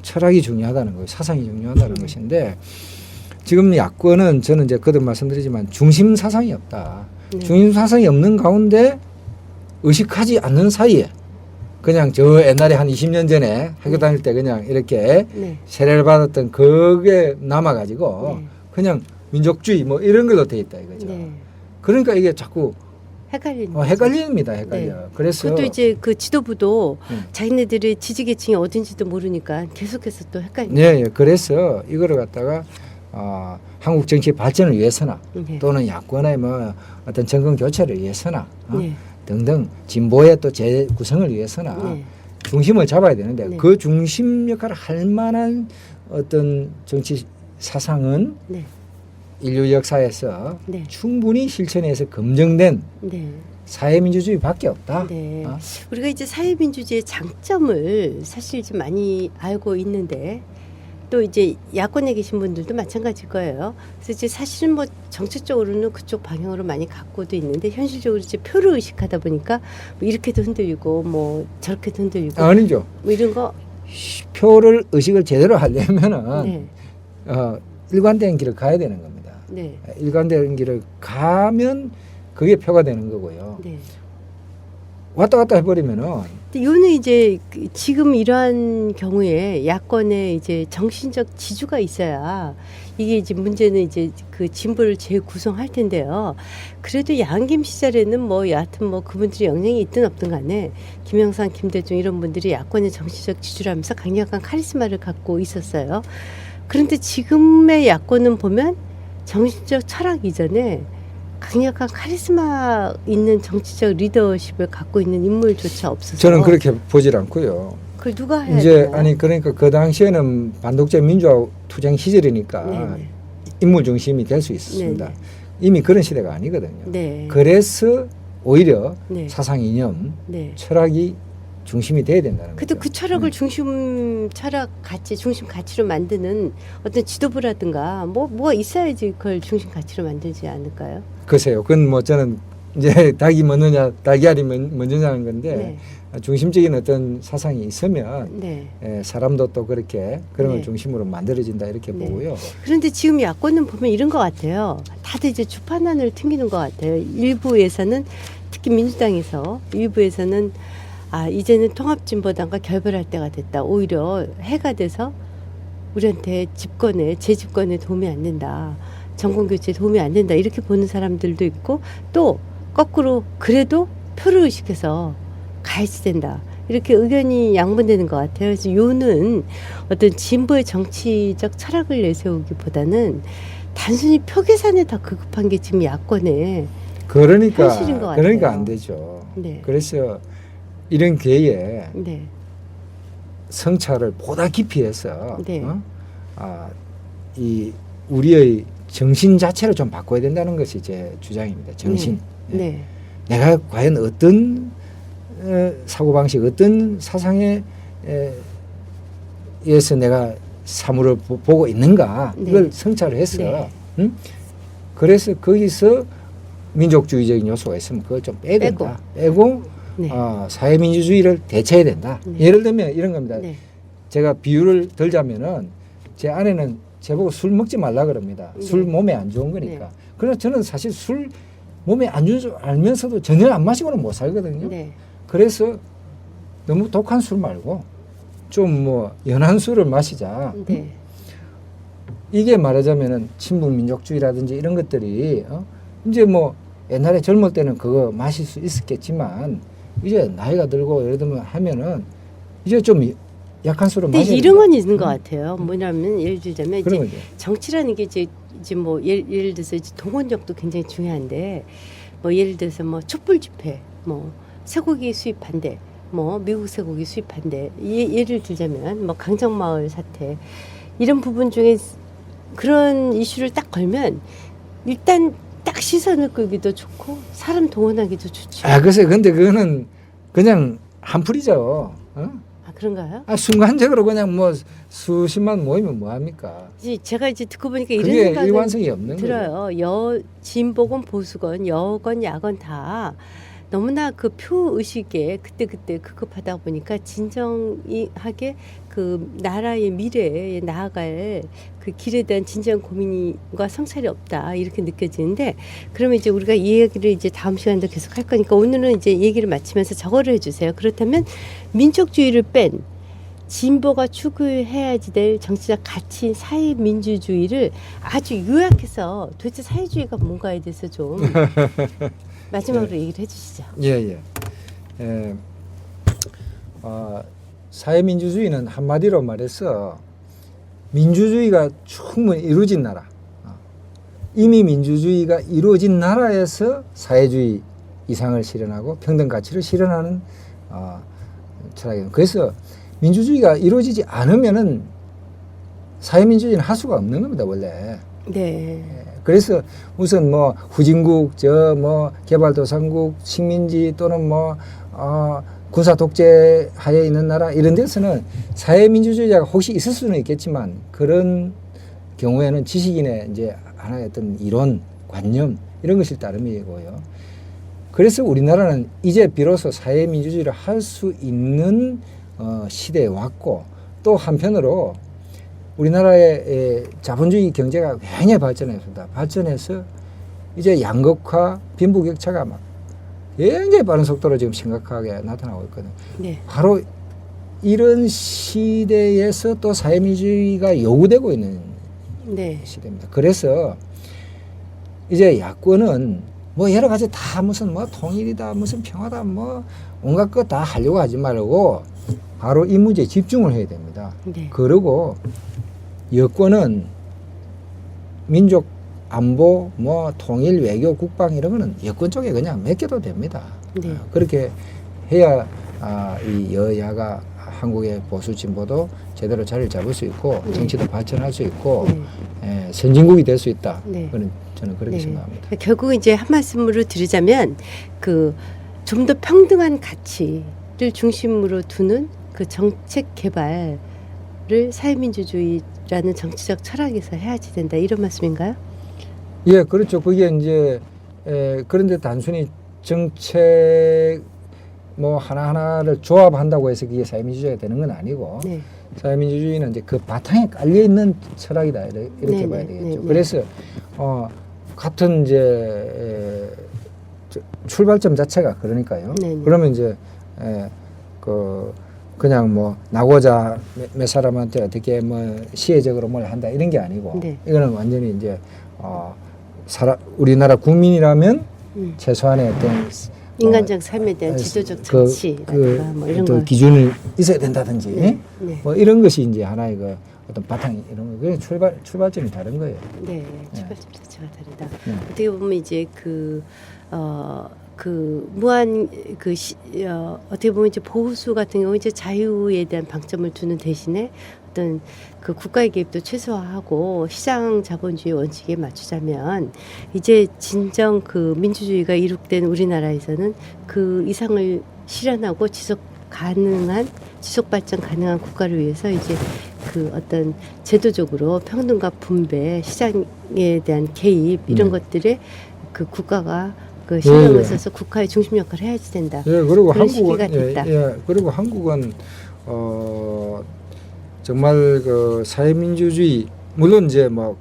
Speaker 1: 철학이 중요하다는 거예요. 사상이 중요하다는 것인데 지금 야권은 저는 이제 거듭 말씀드리지만 중심 사상이 없다.
Speaker 2: 네.
Speaker 1: 중심 사상이 없는 가운데 의식하지 않는 사이에 그냥 저 옛날에 한 20년 전에 학교 다닐 때 그냥 이렇게
Speaker 2: 네.
Speaker 1: 세례를 받았던 그게 남아가지고
Speaker 2: 네.
Speaker 1: 그냥 민족주의 뭐 이런 걸로 돼 있다 이거죠.
Speaker 2: 네.
Speaker 1: 그러니까 이게 자꾸
Speaker 2: 헷갈리는 거죠.
Speaker 1: 헷갈립니다. 헷갈려.
Speaker 2: 네.
Speaker 1: 그래서
Speaker 2: 그것도 이제 그 지도부도
Speaker 1: 음.
Speaker 2: 자기네들의 지지계층이 어딘지도 모르니까 계속해서 또 헷갈리는
Speaker 1: 예, 그래서 이거를 갖다가 한국 정치 발전을 위해서나
Speaker 2: 네.
Speaker 1: 또는 야권의 뭐 어떤 정권 교체를 위해서나
Speaker 2: 네.
Speaker 1: 등등 진보의 또 재구성을 위해서나
Speaker 2: 네.
Speaker 1: 중심을 잡아야 되는데
Speaker 2: 네.
Speaker 1: 그 중심 역할을 할 만한 어떤 정치 사상은
Speaker 2: 네.
Speaker 1: 인류 역사에서
Speaker 2: 네.
Speaker 1: 충분히 실천해서 검증된
Speaker 2: 네.
Speaker 1: 사회민주주의밖에 없다.
Speaker 2: 네.
Speaker 1: 어?
Speaker 2: 우리가 이제 사회민주주의의 장점을 사실 좀 많이 알고 있는데 또 이제 야권에 계신 분들도 마찬가지일 거예요. 그래서 이제 사실은 뭐 정책적으로는 그쪽 방향으로 많이 갖고도 있는데 현실적으로 이제 표를 의식하다 보니까 뭐 이렇게도 흔들리고 뭐 저렇게도 흔들리고
Speaker 1: 아니죠.
Speaker 2: 뭐 이런 거.
Speaker 1: 표를 의식을 제대로 하려면은
Speaker 2: 네.
Speaker 1: 일관된 길을 가야 되는 겁니다.
Speaker 2: 네.
Speaker 1: 일관된 길을 가면 그게 표가 되는 거고요.
Speaker 2: 네.
Speaker 1: 왔다 갔다 해버리면은
Speaker 2: 근데 요는 이제 지금 이러한 경우에 야권의 이제 정신적 지주가 있어야 이게 이제 문제는 이제 그 진보를 재구성할 텐데요. 그래도 양김 시절에는 뭐 여하튼 뭐 그분들이 영향이 있든 없든 간에 김영삼, 김대중 이런 분들이 야권의 정치적 지주라면서 강력한 카리스마를 갖고 있었어요. 그런데 지금의 야권은 보면 정신적 철학 이전에 강력한 카리스마 있는 정치적 리더십을 갖고 있는 인물조차 없어서
Speaker 1: 저는 그렇게 보질 않고요.
Speaker 2: 그걸 누가 해야
Speaker 1: 이제
Speaker 2: 되나요?
Speaker 1: 아니 그러니까 그 당시에는 반독재 민주화 투쟁 시절이니까
Speaker 2: 네네.
Speaker 1: 인물 중심이 될 수 있습니다.
Speaker 2: 네네.
Speaker 1: 이미 그런 시대가 아니거든요.
Speaker 2: 네.
Speaker 1: 그래서 오히려
Speaker 2: 네.
Speaker 1: 사상 이념,
Speaker 2: 네.
Speaker 1: 철학이 중심이 돼야 된다는
Speaker 2: 그래도
Speaker 1: 거죠.
Speaker 2: 그 철학을 중심 철학 가치 중심 가치로 만드는 어떤 지도부라든가 뭐가 있어야지 그걸 중심 가치로 만들지 않을까요?
Speaker 1: 글쎄요. 그건 뭐 저는 이제 닭이 먼저냐 달걀이 먼저냐는 건데
Speaker 2: 네.
Speaker 1: 중심적인 어떤 사상이 있으면
Speaker 2: 네.
Speaker 1: 사람도 또 그렇게 그런 걸
Speaker 2: 네.
Speaker 1: 중심으로 만들어진다 이렇게
Speaker 2: 네.
Speaker 1: 보고요.
Speaker 2: 그런데 지금 야권은 보면 이런 것 같아요. 다들 이제 주판단을 튕기는 것 같아요. 일부에서는 특히 민주당에서 일부에서는 이제는 통합진보당과 결별할 때가 됐다. 오히려 해가 돼서 우리한테 재집권에 도움이 안 된다. 정권교체에 도움이 안 된다. 이렇게 보는 사람들도 있고 또 거꾸로 그래도 표를 의식해서 가야지 된다. 이렇게 의견이 양분되는 것 같아요. 그래서 요는 어떤 진보의 정치적 철학을 내세우기보다는 단순히 표 계산에 더 급급한 게 지금 야권의 현실인 것 같아요.
Speaker 1: 그러니까 안 되죠.
Speaker 2: 네.
Speaker 1: 그래서 이런 기회에
Speaker 2: 네.
Speaker 1: 성찰을 보다 깊이 해서
Speaker 2: 네.
Speaker 1: 이 우리의 정신 자체를 좀 바꿔야 된다는 것이 제 주장입니다. 정신.
Speaker 2: 네.
Speaker 1: 내가 과연 어떤 사고방식, 어떤 사상에 의해서 내가 사물을 보고 있는가
Speaker 2: 네.
Speaker 1: 이걸 성찰을 해서
Speaker 2: 네.
Speaker 1: 그래서 거기서 민족주의적인 요소가 있으면 그걸 좀 빼야 된다. 빼고
Speaker 2: 네.
Speaker 1: 사회민주주의를 대체해야 된다.
Speaker 2: 네.
Speaker 1: 예를 들면 이런 겁니다.
Speaker 2: 네.
Speaker 1: 제가 비유를 들자면은 제 아내는 제보고 술 먹지 말라 그럽니다.
Speaker 2: 네.
Speaker 1: 술 몸에 안 좋은 거니까.
Speaker 2: 네.
Speaker 1: 그래서 저는 사실 술 몸에 안 좋은 줄 알면서도 전혀 안 마시고는 못 살거든요.
Speaker 2: 네.
Speaker 1: 그래서 너무 독한 술 말고 좀 뭐 연한 술을 마시자.
Speaker 2: 네.
Speaker 1: 이게 말하자면은 친북 민족주의라든지 이런 것들이 이제 뭐 옛날에 젊을 때는 그거 마실 수 있었겠지만 이제 나이가 들고 예를 들면 하면은 이제 좀 약한 술을
Speaker 2: 근데
Speaker 1: 마셔야
Speaker 2: 이런 건
Speaker 1: 된다.
Speaker 2: 있는 것 같아요. 뭐냐면 예를 들자면
Speaker 1: 그런
Speaker 2: 이제
Speaker 1: 거죠.
Speaker 2: 정치라는 게 이제 뭐 예를 들어서 이제 동원력도 굉장히 중요한데 뭐 예를 들어서 뭐 촛불 집회, 뭐 쇠고기 수입 반대, 뭐 미국 쇠고기 수입 반대. 예를 들자면 뭐 강정마을 사태 이런 부분 중에 그런 이슈를 딱 걸면 일단 딱 시선을 끌기도 좋고 사람 동원하기도 좋죠.
Speaker 1: 글쎄 근데 그거는 그냥 한풀이죠.
Speaker 2: 그런가요?
Speaker 1: 순간적으로 그냥 뭐 수십만 모이면 뭐 합니까?
Speaker 2: 제가 이제 듣고 보니까 이런
Speaker 1: 그게
Speaker 2: 생각은
Speaker 1: 일관성이 없는 거죠.
Speaker 2: 들어요. 진보건 보수건 여건 야건 다 너무나 그 표 의식에 그때 급급하다 보니까 진정하게 그 나라의 미래에 나아갈 그 길에 대한 진지한 고민과 성찰이 없다 이렇게 느껴지는데 그러면 이제 우리가 이 얘기를 이제 다음 시간도 계속 할 거니까 오늘은 이제 얘기를 마치면서 저거를 해주세요. 그렇다면 민족주의를 뺀 진보가 추구해야지 될 정치적 가치인 사회민주주의를 아주 요약해서 도대체 사회주의가 뭔가에 대해서 좀 마지막으로 얘기를 해주시죠.
Speaker 1: 예. 사회민주주의는 한마디로 말해서 민주주의가 충분히 이루어진 나라. 이미 민주주의가 이루어진 나라에서 사회주의 이상을 실현하고 평등 가치를 실현하는 철학이에요. 그래서 민주주의가 이루어지지 않으면은 사회민주주의는 할 수가 없는 겁니다, 원래.
Speaker 2: 네.
Speaker 1: 그래서 우선 뭐 후진국, 개발도상국, 식민지 또는 군사 독재 하에 있는 나라 이런 데서는 사회민주주의자가 혹시 있을 수는 있겠지만 그런 경우에는 지식인의 이제 하나의 어떤 이론, 관념 이런 것일 따름이고요. 그래서 우리나라는 이제 비로소 사회민주주의를 할 수 있는 시대에 왔고 또 한편으로 우리나라의 자본주의 경제가 굉장히 발전했습니다. 발전해서 이제 양극화, 빈부격차가 막 굉장히 빠른 속도로 지금 심각하게 나타나고 있거든요.
Speaker 2: 네.
Speaker 1: 바로 이런 시대에서 또 사회민주주의가 요구되고 있는
Speaker 2: 네.
Speaker 1: 시대입니다. 그래서 이제 야권은 뭐 여러 가지 다 무슨 뭐 통일이다, 무슨 평화다, 뭐 온갖 것 다 하려고 하지 말고 바로 이 문제에 집중을 해야 됩니다.
Speaker 2: 네.
Speaker 1: 그리고 여권은 민족 안보, 뭐 통일, 외교, 국방 이런 거는 여권 쪽에 그냥 맡겨도 됩니다.
Speaker 2: 네.
Speaker 1: 그렇게 해야 이 여야가 한국의 보수 진보도 제대로 자리를 잡을 수 있고
Speaker 2: 네.
Speaker 1: 정치도 발전할 수 있고
Speaker 2: 네.
Speaker 1: 선진국이 될 수 있다.
Speaker 2: 네.
Speaker 1: 저는 그렇게 생각합니다.
Speaker 2: 결국 이제 한 말씀으로 드리자면 그 좀 더 평등한 가치를 중심으로 두는 그 정책 개발을 사회민주주의라는 정치적 철학에서 해야지 된다 이런 말씀인가요?
Speaker 1: 예, 그렇죠. 그게 이제 그런데 단순히 정책만 뭐 하나하나를 조합한다고 해서 그게 사회민주주의가 되는 건 아니고
Speaker 2: 네.
Speaker 1: 사회민주주의는 이제 그 바탕에 깔려 있는 철학이다 이렇게
Speaker 2: 네,
Speaker 1: 봐야
Speaker 2: 네,
Speaker 1: 되겠죠.
Speaker 2: 네, 네.
Speaker 1: 그래서 같은 이제 출발점 자체가 그러니까요.
Speaker 2: 네, 네.
Speaker 1: 그러면 이제 그냥 뭐 나고자 몇 사람한테 어떻게 뭐 시혜적으로 뭘 한다 이런 게 아니고
Speaker 2: 네.
Speaker 1: 이거는 완전히 이제 우리나라 국민이라면 최소한의 어떤
Speaker 2: 인간적 삶에 대한 지도적 정치라든가 뭐 이런 거.
Speaker 1: 기준이 있어야 된다든지
Speaker 2: 네. 네.
Speaker 1: 뭐 이런 것이 이제 하나의 그 어떤 바탕이 이런 거 출발점이 다른 거예요.
Speaker 2: 네, 출발점 자체가 다르다.
Speaker 1: 네.
Speaker 2: 어떻게 보면 이제 무한 어떻게 보면 이제 보수 같은 경우 이제 자유에 대한 방점을 두는 대신에 어떤 그 국가의 개입도 최소화하고 시장 자본주의 원칙에 맞추자면 이제 진정 그 민주주의가 이룩된 우리나라에서는 그 이상을 실현하고 지속 발전 가능한 국가를 위해서 이제 그 어떤 제도적으로 평등과 분배, 시장에 대한 개입 이런 것들에 그 국가가 그 신경을 써서 국가의 중심 역할을 해야지 된다.
Speaker 1: 예, 그리고
Speaker 2: 그런
Speaker 1: 한국은
Speaker 2: 시기가 됐다.
Speaker 1: 그리고 한국은 정말 그 사회민주주의 물론 이제 뭐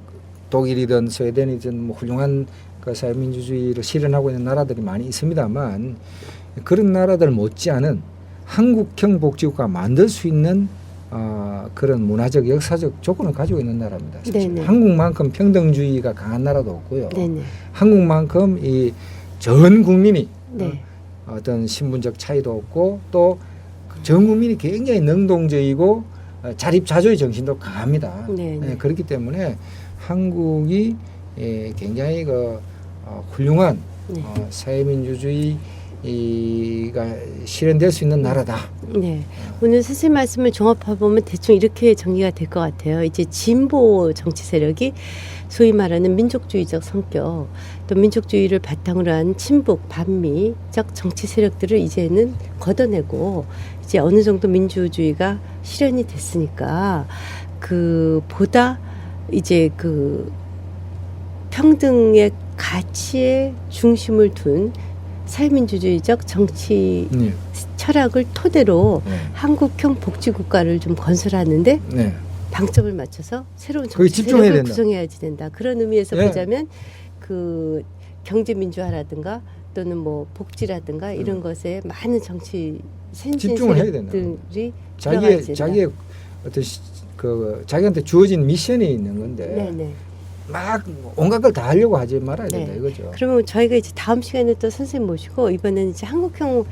Speaker 1: 독일이든 스웨덴이든 뭐 훌륭한 그 사회민주주의를 실현하고 있는 나라들이 많이 있습니다만 그런 나라들 못지않은 한국형 복지국가 만들 수 있는 그런 문화적 역사적 조건을 가지고 있는 나라입니다. 사실.
Speaker 2: 네네.
Speaker 1: 한국만큼 평등주의가 강한 나라도 없고요.
Speaker 2: 네네.
Speaker 1: 한국만큼 이 전 국민이
Speaker 2: 네.
Speaker 1: 어떤 신분적 차이도 없고 또 전 국민이 굉장히 능동적이고 자립자조의 정신도 강합니다.
Speaker 2: 네, 네.
Speaker 1: 그렇기 때문에 한국이 굉장히 훌륭한
Speaker 2: 네.
Speaker 1: 사회민주주의가 실현될 수 있는 나라다.
Speaker 2: 네. 오늘 선생님 말씀을 종합해 보면 대충 이렇게 정리가 될 것 같아요. 이제 진보 정치 세력이 소위 말하는 민족주의적 성격, 또 민족주의를 바탕으로 한 친북, 반미적 정치 세력들을 이제는 걷어내고 이제 어느 정도 민주주의가 실현이 됐으니까 그 보다 이제 그 평등의 가치에 중심을 둔 사회민주주의적 정치
Speaker 1: 네.
Speaker 2: 철학을 토대로
Speaker 1: 네.
Speaker 2: 한국형 복지국가를 좀 건설하는데
Speaker 1: 네.
Speaker 2: 방점을 맞춰서 새로운
Speaker 1: 거기
Speaker 2: 정치
Speaker 1: 집중해야
Speaker 2: 세력을
Speaker 1: 된다.
Speaker 2: 구성해야지 된다. 그런 의미에서
Speaker 1: 네.
Speaker 2: 보자면 그 경제 민주화라든가 또는 뭐 복지라든가 이런 것에 많은 정치 sensin
Speaker 1: 집중을 해야 된다.
Speaker 2: 세력들이 들어가야 된다.
Speaker 1: 자기의 어떤 자기한테 주어진 미션이 있는 건데
Speaker 2: 네네.
Speaker 1: 막 온갖 걸 다 하려고 하지 말아야
Speaker 2: 네.
Speaker 1: 된다 이거죠.
Speaker 2: 그러면 저희가 이제 다음 시간에 또 선생님 모시고 이번에는 이제 한국형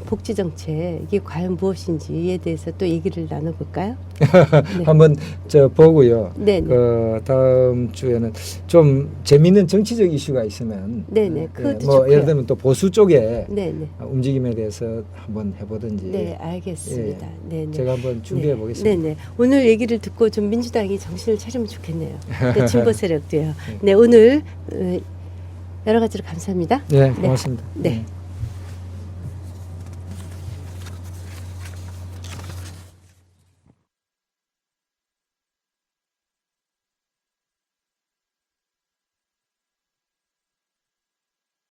Speaker 2: 복지 정책 이게 과연 무엇인지에 대해서 또 얘기를 나눠볼까요? 네.
Speaker 1: 한번 보고요.
Speaker 2: 네네.
Speaker 1: 그 다음 주에는 좀 재미있는 정치적 이슈가 있으면
Speaker 2: 네네. 그것도
Speaker 1: 뭐
Speaker 2: 좋고요.
Speaker 1: 예를 들면 또 보수 쪽에
Speaker 2: 네네.
Speaker 1: 움직임에 대해서 한번 해보든지
Speaker 2: 네, 알겠습니다. 네네.
Speaker 1: 제가 한번 준비해 보겠습니다.
Speaker 2: 네네. 오늘 얘기를 듣고 좀 민주당이 정신을 차리면 좋겠네요. 네, 진보 세력도요. 네, 오늘 여러 가지로 감사합니다.
Speaker 1: 네, 고맙습니다.
Speaker 2: 네.